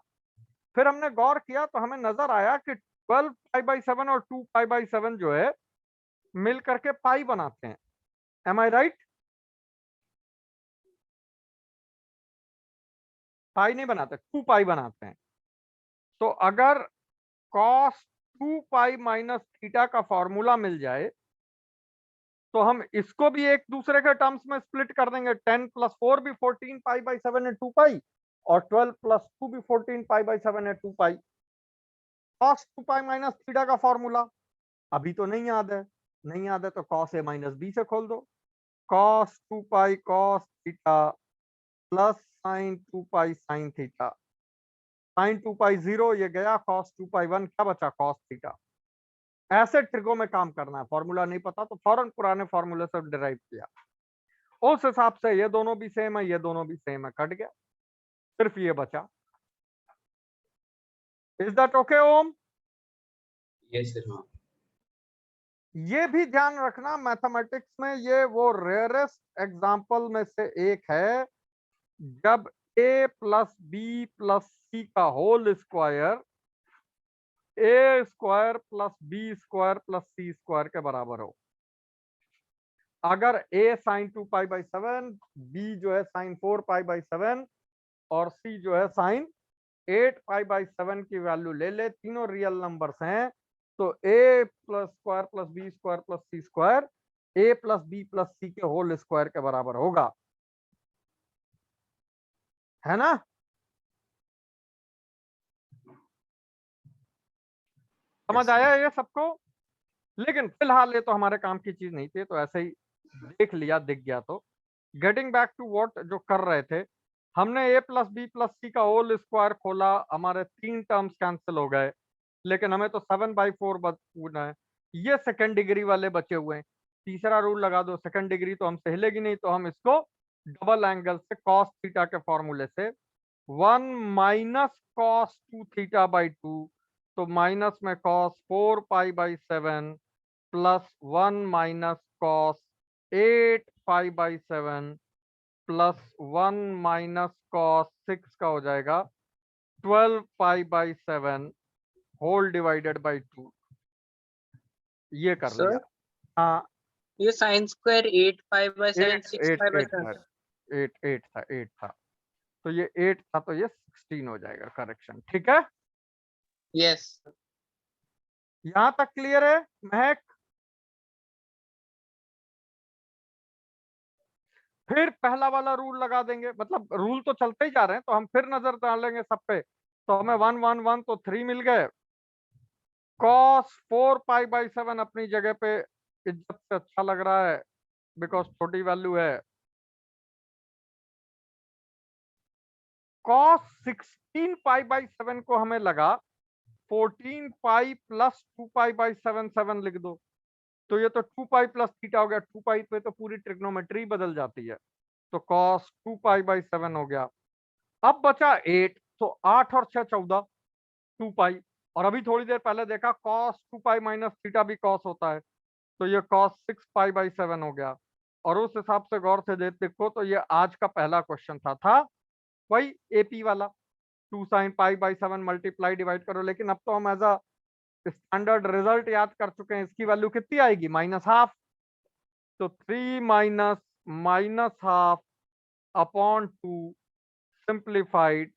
Speaker 1: फिर हमने गौर किया तो हमें नजर आया कि 12π/7 और 2π/7 जो है मिल करके पाई बनाते हैं। M I right? पाई नहीं बनाते, 2π बनाते हैं। तो अगर cos 2π माइनस थीटा का फॉर्मूला मिल जाए तो हम इसको भी एक दूसरे के टर्म्स में स्प्लिट कर देंगे। 10 + 4 भी 14π/7 है 2π, और 12 + 2 भी 14π/7 है 2π। cos 2π माइनस थीटा का फॉर्मूला अभी तो नहीं याद है, नहीं याद है तो cos a माइनस b से खोल दो, cos 2π cos theta plus sin 2π sin theta, sin 2π 0 ये गया, cos 2π 1 क्या बचा cos थीटा। ऐसे ट्रिगो में काम करना है, फॉर्मूला नहीं पता तो फौरन पुराने फॉर्मूले से डिराइव किया, उस हिसाब से ये दोनों भी सेम है, ये दोनों भी सेम है, कट गया, सिर्फ ये बचा। Is that okay Om?
Speaker 5: Yes, sir. हाँ.
Speaker 1: ये भी ध्यान रखना मैथमेटिक्स में ये वो रेयरेस्ट एग्जाम्पल में से एक है जब A plus B plus C का whole square A square plus B square plus C square के बराबर हो। अगर a साइन 2π/7, b जो है साइन 4π/7 और c जो है साइन 8π/7 की वैल्यू ले ले, तीनों रियल नंबर्स हैं, तो a plus square plus B square plus C square a plus B plus C के होल स्क्वायर के बराबर होगा, है ना? समझ
Speaker 4: Yes,
Speaker 1: आया
Speaker 4: sir.
Speaker 1: ये सबको? लेकिन फिलहाल ये तो हमारे काम की चीज नहीं थी, तो ऐसे ही देख लिया, दिख गया। तो गेटिंग बैक टू व्हाट जो कर रहे थे, हमने a plus B plus C का होल स्क्वायर खोला, हमारे 3 टर्म्स कैंसिल हो गए, लेकिन हमें तो 7/4 बचना है। ये सेकंड डिग्री वाले बचे हुए हैं। तीसरा रूल लगा दो, सेकंड डिग्री तो हमसे हिलेगी नहीं, तो हम इसको डबल एंगल से cos थीटा के फॉर्मूले से 1 माइनस cos 2 थीटा/2, तो माइनस में cos 4π/7 plus 1 minus cos 8π/7 plus 1 minus cos 6 का हो जाएगा 12π/7 होल डिवाइडेड बाई 2। ये कर
Speaker 2: Sir?
Speaker 1: लिया। हाँ,
Speaker 2: ये साइन स्क्वायर 8π/7
Speaker 1: 8
Speaker 2: 6π/7
Speaker 1: था, 8 था, तो ये 8 था, तो ये 16 हो जाएगा, करेक्शन। ठीक है,
Speaker 2: यस।
Speaker 1: यहां तक क्लियर है महक? फिर पहला वाला रूल लगा देंगे, मतलब रूल तो चलते ही जा रहे हैं, तो हम फिर नजर डालेंगे सब पे। तो हमें 1 1 1 तो 3 मिल गए। cos 4π/7 अपनी जगह पे इज्जत से अच्छा लग रहा है, बिकॉज छोटी वैल्यू है। cos 16π/7 को हमें लगा 14π प्लस 2π/7 लिख दो, तो ये तो 2π प्लस थीटा हो गया। 2π पे तो पूरी ट्रिग्नोमेट्री बदल जाती है, तो cos 2π/7 हो गया। अब बचा 8, तो 8 और 6 14, 2π। और अभी थोड़ी देर पहले देखा cos 2π माइनस थीटा भी cos होता है, तो ये cos 6π/7 हो गया। और उस हिसाब से गौर से देखो, तो ये आज का पहला क्वेश्चन था वही एपी वाला, 2 sin π/7 मल्टीप्लाई डिवाइड करो। लेकिन अब तो हम एज अ स्टैंडर्ड रिजल्ट याद कर चुके हैं, इसकी वैल्यू कितनी आएगी? -½ तो 3 minus -½ upon 2 simplified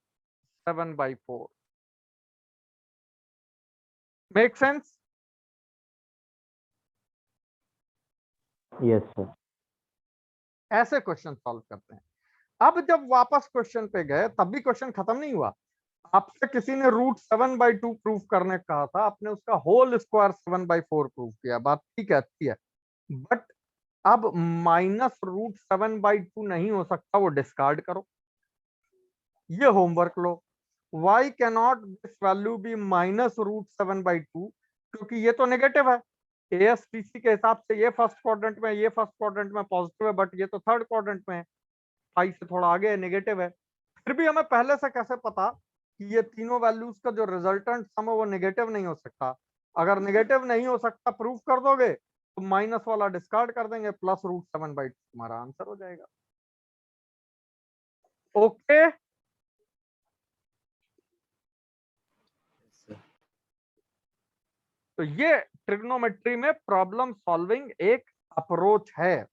Speaker 1: 7/4। Make sense?
Speaker 3: Yes sir.
Speaker 1: ऐसे क्वेश्चन सॉल्व करते हैं। अब जब वापस क्वेश्चन पे गए, तब भी क्वेश्चन खत्म नहीं हुआ। आपसे किसी ने √7/2 प्रूव करने को कहा था, आपने उसका होल स्क्वायर 7/4 प्रूव किया, बात ठीक है, अच्छी है। बट अब माइनस √7/2 नहीं हो सकता, वो डिस्कार्ड करो, ये होमवर्क लो। Why cannot this value be minus √7/2? क्योंकि ये तो नेगेटिव है। एएसटीसी के हिसाब से ये फर्स्ट क्वाड्रेंट में, ये फर्स्ट क्वाड्रेंट में पॉजिटिव है, बट ये तो थर्ड क्वाड्रेंट में है, पाई से थोड़ा आगे नेगेटिव है। फिर भी हमें पहले से कैसे पता कि ये तीनों वैल्यूज का जो रिजल्टेंट सम है वो नेगेटिव नहीं हो सकता? अगर नेगेटिव नहीं हो सकता प्रूफ कर दोगे, तो माइनस वाला डिस्कार्ड कर देंगे, प्लस √7/2 हमारा आंसर हो जाएगा। Okay,
Speaker 4: Yes, sir.
Speaker 1: तो ये ट्रिग्नोमेट्री में प्रॉब्लम सॉल्विंग एक अप्रोच है।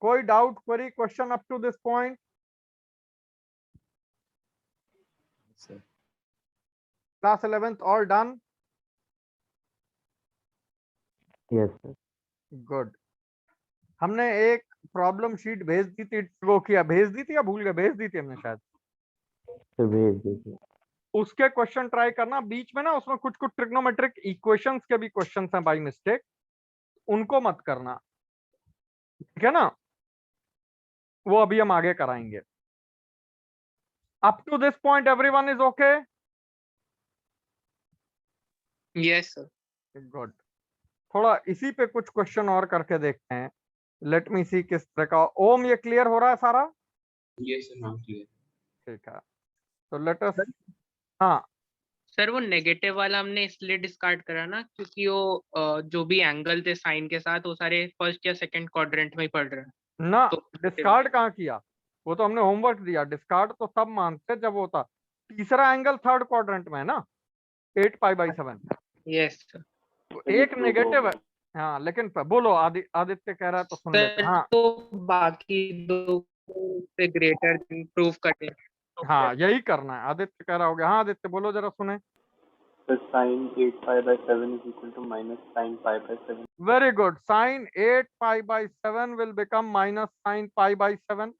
Speaker 1: कोई doubt, query, question up to this point?
Speaker 4: Yes, sir.
Speaker 1: Class 11th all done?
Speaker 3: Yes sir.
Speaker 1: Good. हमने एक प्रॉब्लम शीट भेज दी थी, वो किया, भेज दी थी या भूल गए? भेज दी थी हमने शायद।
Speaker 3: सर भेज दीजिए।
Speaker 1: उसके क्वेश्चन ट्राई करना। बीच में ना उसमें कुछ कुछ ट्रिग्नोमेट्रिक इक्वेशंस के भी क्वेश्चंस हैं बाय मिस्टेक, उनको मत करना, ठीक है ना? वो अभी हम आगे कराएंगे। Up to this point everyone is okay?
Speaker 2: Yes sir.
Speaker 1: Good. थोड़ा इसी पे कुछ क्वेश्चन और करके देखते हैं। लेट मी सी किस तरह का। ओम, ये क्लियर हो रहा है सारा?
Speaker 5: Yes, sir. Now clear.
Speaker 1: ठीक है, तो लेट अस। हाँ,
Speaker 2: सर वो नेगेटिव वाला हमने इसलिए डिस्कार्ड करा ना, क्योंकि वो जो भी एंगल थे साइन के साथ, वो सारे फर्स्ट या सेकंड क्वाड्रेंट में ही पड़ रहे हैं।
Speaker 1: ना
Speaker 2: तो
Speaker 1: डिस्कार्ड कहाँ किया? वो तो हमने होमवर्क दिया। डिस्कार्ड तो तब मानते जब होता तीसरा एंगल थर्ड क्वाड्रेंट में है ना, 8π/7।
Speaker 2: यस
Speaker 1: तो एक नेगेटिव है। हाँ लेकिन बोलो, आदित्य कह रहा है तो सुन लेते
Speaker 2: सर,
Speaker 1: हैं। हाँ
Speaker 2: तो बाकी दो से ग्रेटर प्रूव करते हैं।
Speaker 1: हाँ यही करना है, आदित्य कह रहा हो गया। हाँ आदित्य बोलो जरा सुने।
Speaker 6: So sin 8π/7 is equal to minus sin π/7.
Speaker 1: Very good, sine 8π/7 will become minus sine π/7।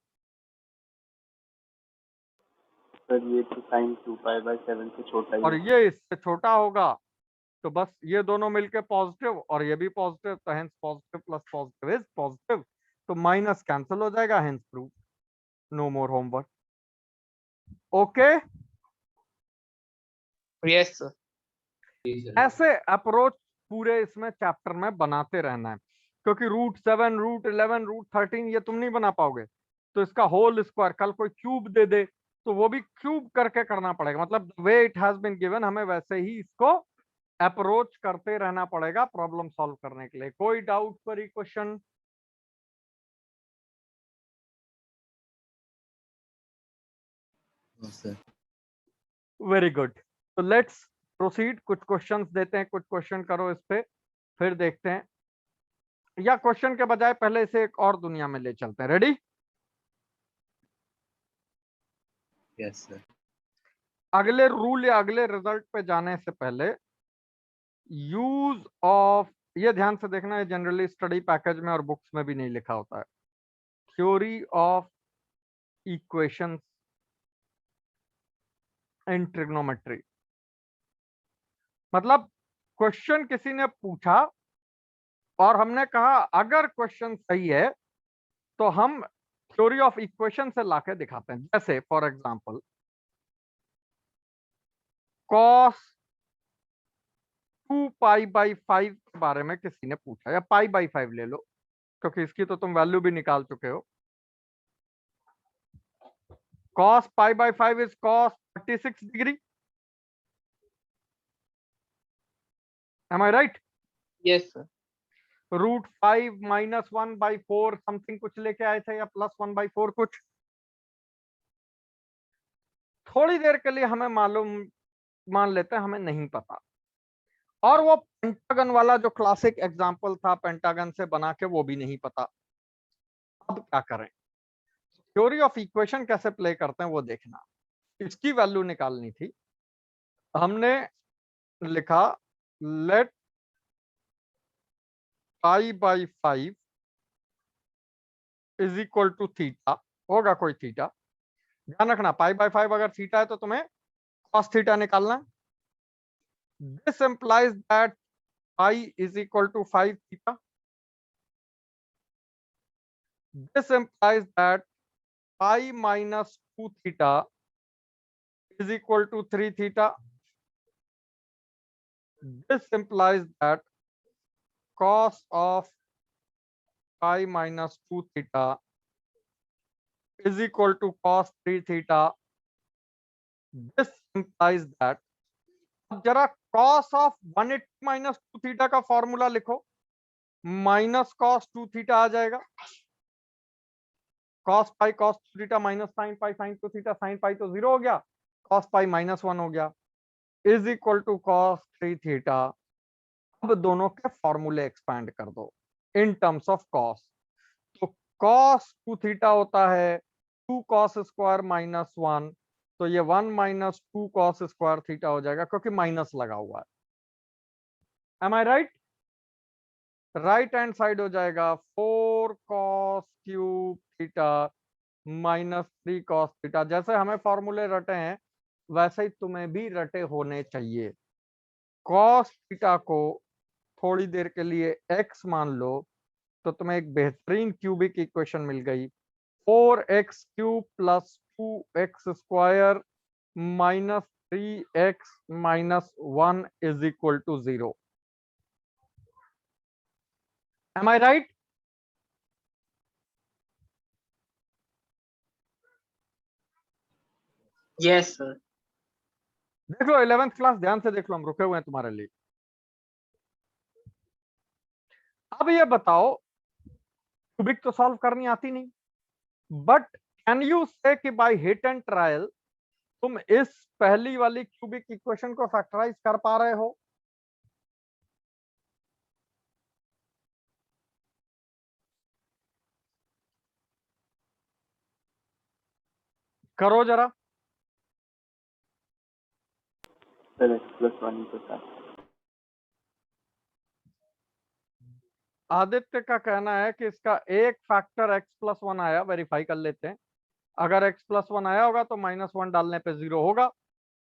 Speaker 6: Sir ये तो sin 2π/7 से छोटा ही
Speaker 1: और
Speaker 6: है।
Speaker 1: ये इससे छोटा होगा, तो बस ये दोनों मिलके पॉजिटिव और ये भी पॉजिटिव, तो hence positive plus positive is positive. तो माइनस कैंसिल हो जाएगा, hence prove. No more homework. Okay,
Speaker 2: yes sir.
Speaker 5: Yes, sir.
Speaker 1: ऐसे अप्रोच पूरे इसमें चैप्टर में बनाते रहना है, क्योंकि √7 √11 √13 ये तुम नहीं बना पाओगे। तो इसका होल स्क्वायर, कल कोई क्यूब दे दे तो वो भी क्यूब करके करना पड़ेगा। मतलब way it has been given, हमें वैसे ही इसको अप्रोच करते रहना पड़ेगा प्रॉब्लम सॉल्व करने के लिए। कोई डाउट, कोई question?
Speaker 4: No, sir.
Speaker 1: Very good, तो लेट्स प्रोसीड। कुछ क्वेश्चंस देते हैं, कुछ क्वेश्चन करो इस पे, फिर देखते हैं। या क्वेश्चन के बजाय पहले इसे एक और दुनिया में ले चलते हैं। रेडी?
Speaker 4: Yes, sir.
Speaker 1: अगले रूल या अगले रिजल्ट पे जाने से पहले यूज ऑफ, ये ध्यान से देखना है, जनरली स्टडी पैकेज में और बुक्स में भी नहीं लिखा होता है। Theory of equations in trigonometry. मतलब क्वेश्चन किसी ने पूछा और हमने कहा अगर क्वेश्चन सही है तो हम थ्योरी ऑफ इक्वेशन से लाके दिखाते हैं। जैसे फॉर एग्जांपल cos 2π/5 के बारे में किसी ने पूछा, या π/5 ले लो क्योंकि इसकी तो तुम वैल्यू भी निकाल चुके हो। cos π/5 is cos 36 degree. Am I right?
Speaker 2: Yes sir.
Speaker 1: √5 -1/4 something कुछ लेके आए थे, या +1/4 कुछ। थोड़ी देर के लिए हमें मालूम, मान लेते हैं हमें नहीं पता, और वो पेंटागन वाला जो क्लासिक एग्जांपल था पेंटागन से बना के, वो भी नहीं पता। अब क्या करें? थ्योरी ऑफ इक्वेशन कैसे प्ले करते हैं वो देखना। इसकी वैल्यू निकालनी थी। हमने लिखा let π/5 is equal to theta, होगा कोई थीटा। ध्यान रखना π/5 अगर थीटा है तो तुम्हें cos थीटा निकालना है। This implies that pi is equal to 5 theta. This implies that pi minus 2 theta is equal to 3 theta. This implies that cos of pi minus 2 theta is equal to cos 3 theta. This implies that, अब जरा cos of 180 minus 2 theta का formula लिखो, minus cos 2 theta आ जाएगा। cos pi cos 2 theta minus sin pi sin 2 theta, sin pi तो 0 हो गया, cos pi -1 हो गया, is equal to cos 3 theta। अब दोनों के फॉर्मूले एक्सपैंड कर दो इन टर्म्स ऑफ cos। तो cos 2 theta होता है 2 cos स्क्वायर -1, तो ये 1 - 2 cos स्क्वायर थीटा हो जाएगा क्योंकि माइनस लगा हुआ है। M I right? Right hand side हो जाएगा 4 cos cube theta -3 cos theta. जैसे हमें फॉर्मूले रटे हैं वैसे ही तुम्हें भी रटे होने चाहिए। cos थीटा को थोड़ी देर के लिए x मान लो तो तुम्हें एक बेहतरीन क्यूबिक इक्वेशन मिल गई, 4x³ + 2x² -3x - 1 = 0। Am I right?
Speaker 2: Yes sir.
Speaker 1: देख लो 11th क्लास, ध्यान से देख लो, हम रुके हुए हैं तुम्हारे लिए। अब ये बताओ, क्यूबिक तो सॉल्व करनी आती नहीं, बट कैन यू से कि बाय हिट एंड ट्रायल तुम इस पहली वाली क्यूबिक इक्वेशन को फैक्टराइज कर पा रहे हो? करो जरा।
Speaker 6: Sir, x plus 1 equals that.
Speaker 1: Aditya का कहना है कि इसका एक फैक्टर x प्लस 1 आया, वेरीफाई कर लेते हैं। अगर x प्लस 1 आया होगा तो -1 डालने पे 0 होगा,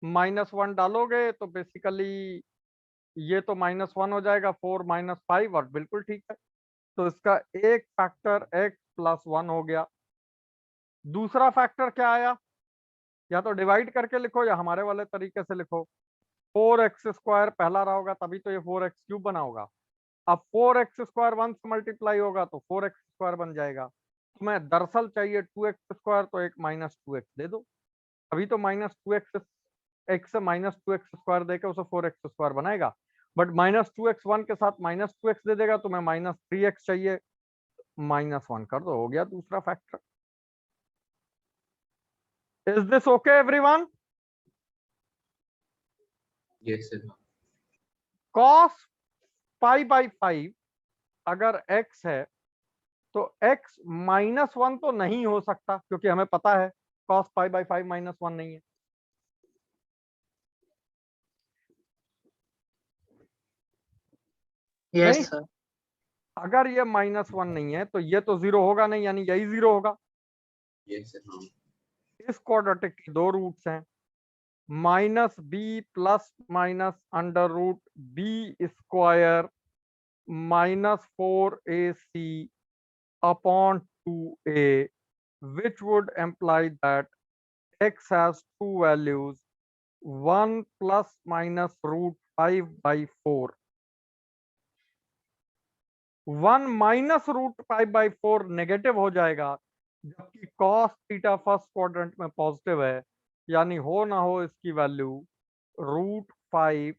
Speaker 1: -1 डालोगे तो बेसिकली ये तो -1 हो जाएगा, 4 - 5, और बिल्कुल ठीक है। तो इसका एक फैक्टर x प्लस 1 हो गया। दूसरा फैक्टर क्या आया? या तो डिवाइड करके लिखो या हमारे वाले तरीके से लिखो। 4x² पहला रहा होगा तभी तो ये 4x³ बना होगा। अब 4x² 1 से मल्टीप्लाई होगा तो 4x² बन जाएगा। तुम्हें दरअसल चाहिए 2x² तो एक -2x दे दो, अभी तो -2x x से -2x² देके उसे 4x² बनाएगा। बट -2x 1 के साथ -2x दे देगा, तुम्हें -3x चाहिए, -1 कर दो, हो गया दूसरा factor. Is this okay everyone?
Speaker 5: Yes, sir.
Speaker 1: cos π/5 अगर x है तो x -1 तो नहीं हो सकता, क्योंकि हमें पता है cos π/5 -1 नहीं है।
Speaker 2: यस
Speaker 1: नहीं,
Speaker 2: सर।
Speaker 1: अगर ये -1 नहीं है तो ये तो 0 होगा नहीं, यानी यही 0 होगा।
Speaker 5: Yes, sir. No.
Speaker 1: इस क्वाड्रेटिक की दो रूट्स हैं, -b plus minus under root b square -4ac upon 2a, which would imply that x has two values, 1 plus minus root 5/4, 1 minus root 5/4 negative हो जाएगा, जबकि cos थीटा फर्स्ट क्वाड्रेंट में positive है, यानी हो ना हो इसकी वैल्यू √5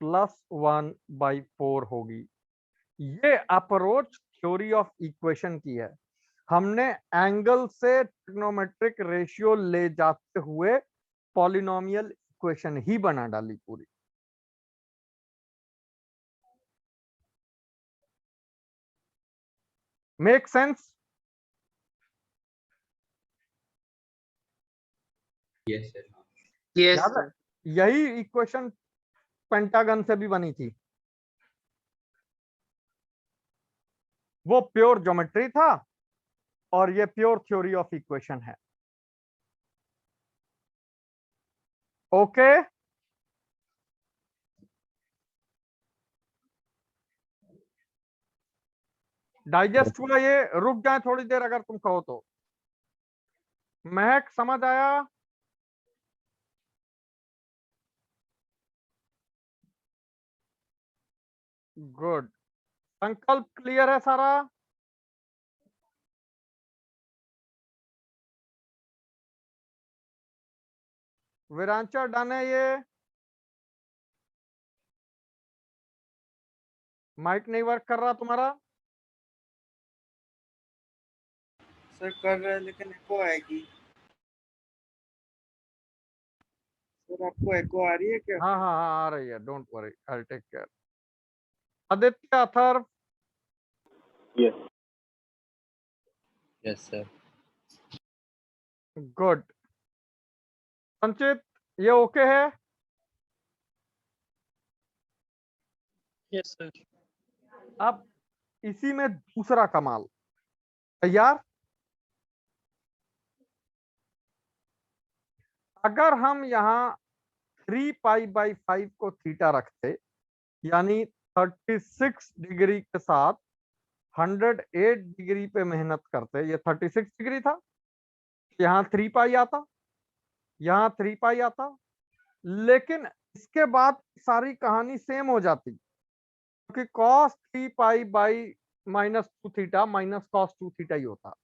Speaker 1: प्लस 1/4 होगी। ये अप्रोच थ्योरी ऑफ इक्वेशन की है। हमने एंगल से ट्रिग्नोमेट्रिक रेशियो ले जाते हुए पॉलिनोमियल इक्वेशन ही बना डाली पूरी। Make sense?
Speaker 5: Yes, sir. No.
Speaker 2: Yes
Speaker 1: याद है,
Speaker 2: सर।
Speaker 1: यही इक्वेशन पेंटागन से भी बनी थी। वो प्योर ज्योमेट्री था और ये प्योर थ्योरी ऑफ इक्वेशन है। ओके, डाइजेस्ट हुआ ये? रुक जाए थोड़ी देर अगर तुम कहो तो। महक समझ आया? गुड। संकल्प क्लियर है सारा? विरांचा डन है ये? माइक नहीं वर्क कर रहा तुम्हारा?
Speaker 7: सर कर रहे हैं लेकिन एको आएगी। सर आपको एको आ रही है क्या?
Speaker 1: हाँ हाँ हाँ आ रही है, don't worry, I will take care. Aditya, Atharva,
Speaker 6: Yes.
Speaker 4: Yes, sir.
Speaker 1: Good. Sanchit, ये ओके है?
Speaker 2: Yes sir.
Speaker 1: अब इसी में दूसरा कमाल। तैयार? अगर हम यहाँ 3π/5 को थीटा रखते, यानी 36 डिग्री के साथ 108 डिग्री पे मेहनत करते, ये 36 डिग्री था, यहाँ 3π आता, यहाँ 3π आता, लेकिन इसके बाद सारी कहानी सेम हो जाती, क्योंकि cos 3π -2 theta minus cos 2 theta ही होता।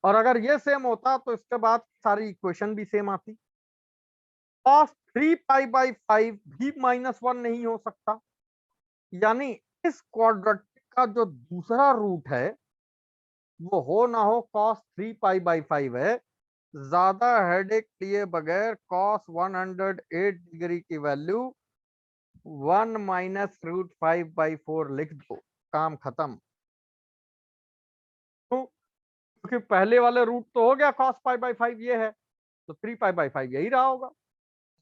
Speaker 1: और अगर ये सेम होता तो इसके बाद सारी इक्वेशन भी सेम आती। cos 3π/5 भी -1 नहीं हो सकता, यानी इस क्वाड्रेटिक का जो दूसरा रूट है वो हो ना हो cos 3 पाई बाई 5 है। ज्यादा हेडेक लिए बगैर cos 108 डिग्री की वैल्यू 1 माइनस रूट 5 बाई 4 लिख दो, काम खत्म। तो क्योंकि पहले वाले रूट तो हो गया cos पाई बाई 5 ये है, तो 3 पाई बाई 5 यही रहा होगा।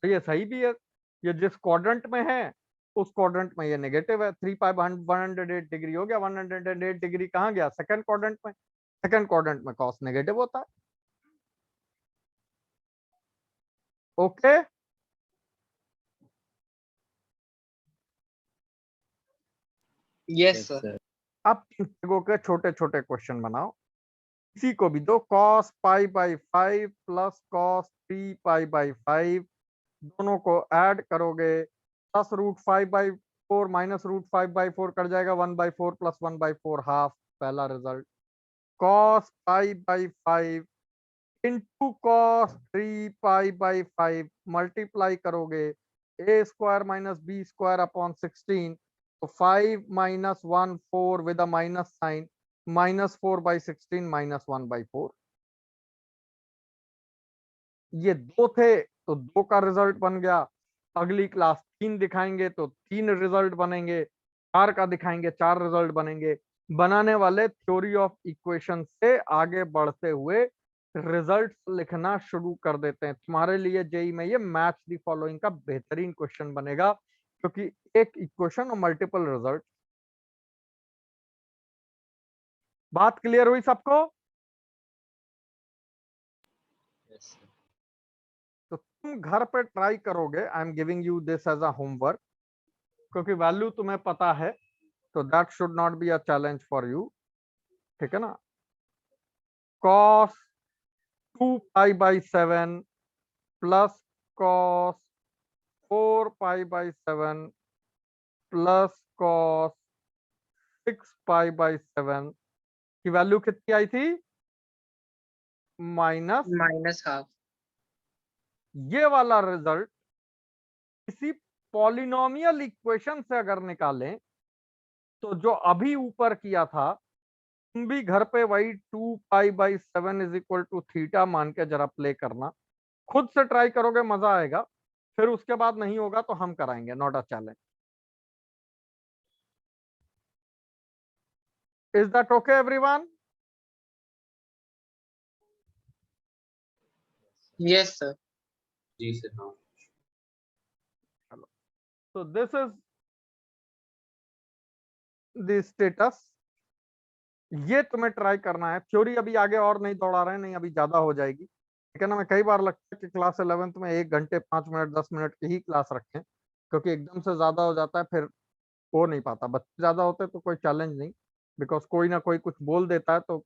Speaker 1: तो ये सही भी है, ये जिस क्वाड्रेंट में है उस क्वाड्रेंट में ये नेगेटिव है। 3 पाई 108 डिग्री हो गया, 108 डिग्री कहाँ गया, सेकंड क्वाड्रेंट में। सेकंड क्वाड्रेंट में कॉस नेगेटिव होता है। Okay,
Speaker 2: yes
Speaker 4: Yes,
Speaker 2: sir.
Speaker 4: sir.
Speaker 1: अब इन जगहों के छोटे छोटे क्वेश्चन बनाओ, किसी को भी दो cos pi by 5 plus cos 3 pi by 5, दोनों को ऐड करोगे 10 root 5 by 4 minus root 5 by 4 कर जाएगा 1 बाई 4 प्लस 1 बाई 4 हाफ, पहला result. cos pi by 5 into cos 3 pi by 5 multiply करोगे a square minus B square upon 16, तो 5 minus 1 4 with a minus sine, minus 4 by 16 minus 1 by 4। ये दो थे तो दो का रिजल्ट बन गया। अगली क्लास 3 दिखाएंगे तो 3 रिजल्ट बनेंगे, 4 का दिखाएंगे 4 रिजल्ट बनेंगे। बनाने वाले थ्योरी ऑफ इक्वेशन से आगे बढ़ते हुए रिजल्ट लिखना शुरू कर देते हैं। तुम्हारे लिए जेई में ये मैच द फॉलोइंग का बेहतरीन क्वेश्चन बनेगा, क्योंकि एक इक्वेशन और मल्टीपल रिजल्ट। बात क्लियर हुई सबको?
Speaker 4: Yes, sir.
Speaker 1: तो तुम घर पे ट्राई करोगे, I am giving you this as a homework, क्योंकि वैल्यू तुम्हें पता है, तो that should not be a challenge for you, ठीक है ना। cos 2 pi by 7 plus cos 4 pi by 7 plus cos 6 pi by 7 की वैल्यू कितनी आई थी, माइनस।
Speaker 2: Minus half.
Speaker 1: ये वाला रिजल्ट किसी पॉलिनोमियल इक्वेशन से अगर निकालें तो जो अभी ऊपर किया था, तुम भी घर पे वही 2 pi by 7 is equal to theta मान के जरा प्ले करना, खुद से ट्राई करोगे मजा आएगा। फिर उसके बाद नहीं होगा तो हम कराएंगे, not a challenge. Is that okay everyone?
Speaker 2: Yes sir.
Speaker 5: जी सर हाँ।
Speaker 1: तो दिस इज द स्टेटस। ये तुम्हें ट्राई करना है, थ्योरी अभी आगे और नहीं दौड़ा रहे हैं, नहीं अभी ज्यादा हो जाएगी, ठीक है ना। मैं कई बार लगता है कि क्लास 11th में 1 घंटे 5 मिनट 10 मिनट की ही क्लास रखें, क्योंकि एकदम से ज्यादा हो जाता है, फिर हो नहीं पाता। बच्चे ज्यादा होते तो कोई चैलेंज नहीं, बिकॉज कोई ना कोई कुछ बोल देता है तो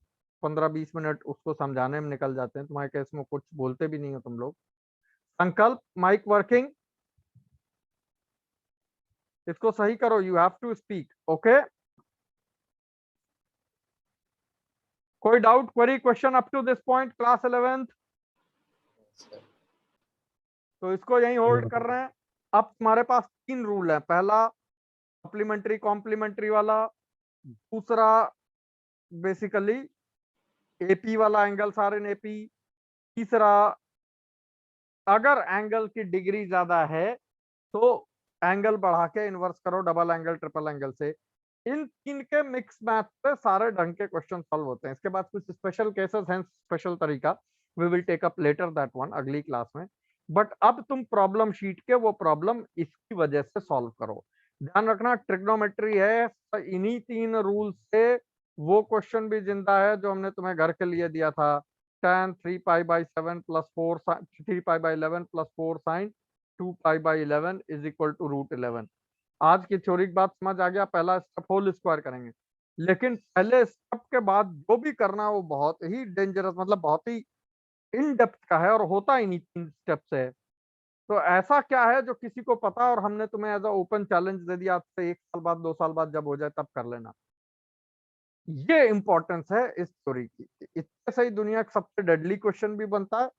Speaker 1: 15-20 मिनट उसको समझाने में निकल जाते हैं। तुम्हारे केस में कुछ बोलते भी नहीं हो तुम लोग। संकल्प, माइक वर्किंग, इसको सही करो, you have to speak, okay. कोई doubt, query, question up to this point, class 11th?
Speaker 4: Yes, sir.
Speaker 1: तो इसको यहीं होल्ड कर रहे हैं। अब तुम्हारे पास 3 रूल है, पहला सप्लीमेंट्री कॉम्प्लीमेंट्री वाला, दूसरा बेसिकली एपी वाला, एंगल सार इन एपी, तीसरा अगर एंगल की डिग्री ज्यादा है तो एंगल बढ़ा के इन्वर्स करो डबल एंगल ट्रिपल एंगल से। इन 3 के मिक्स मैथ पे सारे ढंग के क्वेश्चन सॉल्व होते हैं। इसके बाद कुछ स्पेशल केसेस हैं, स्पेशल तरीका, we will take up later that one, अगली क्लास में। बट अब तुम प्रॉब्लम शीट के वो प्रॉब्लम इसकी वजह से सॉल्व करो। ध्यान रखना ट्रिग्नोमेट्री है, इन्हीं 3 रूल से वो क्वेश्चन भी जिंदा है जो हमने तुम्हें घर के लिए दिया था। tan 3 pi by 7 plus 4 3 pi by 11 plus 4 साइन 2 pi by 11 is equal to root 11। आज की थ्योरी की बात समझ आ गया, पहला स्टेप होल स्क्वायर करेंगे, लेकिन पहले स्टेप के बाद जो भी करना वो बहुत ही डेंजरस, मतलब बहुत ही इन डेप्थ का है, और होता ही नहीं 3 स्टेप से। तो ऐसा क्या है जो किसी को पता है और हमने तुम्हें एज अ ओपन चैलेंज दे दिया, आपसे 1 साल बाद 2 साल बाद जब हो जाए तब कर लेना। ये इंपॉर्टेंस है इस थ्योरी की। इससे सही दुनिया का सबसे डेडली क्वेश्चन भी बनता है,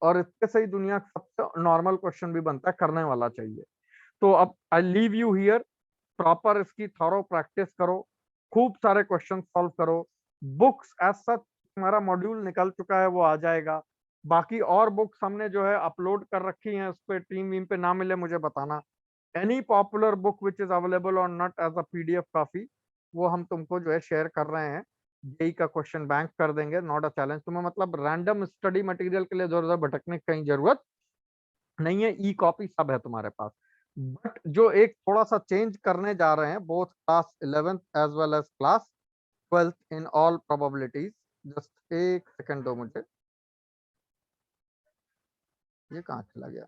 Speaker 1: और इससे सही दुनिया का सबसे नॉर्मल क्वेश्चन भी बनता है, करने वाला चाहिए। तो अब I leave you here, proper इसकी थॉरो प्रैक्टिस करो, खूब सारे क्वेश्चन सॉल्व करो, बुक्स एज सच हमारा मॉड्यूल निकल चुका है, वो आ जाएगा। बाकी और बुक्स हमने जो है अपलोड कर रखी हैं, उस पर टीम वीम पे ना मिले मुझे बताना। Any popular book which is available or not as a PDF copy, वो हम तुमको जो है शेयर कर रहे हैं। जेई का क्वेश्चन बैंक कर देंगे, नॉट अ चैलेंज। तुम्हें मतलब रैंडम स्टडी मटेरियल के लिए इधर उधर भटकने की कहीं जरूरत नहीं है, ई कॉपी सब है तुम्हारे पास। बट जो एक थोड़ा सा चेंज करने जा रहे हैं, both class 11th as well as class 12th in all probabilities. Just एक सेकंड दो मुझे, ये कहाँ चला गया?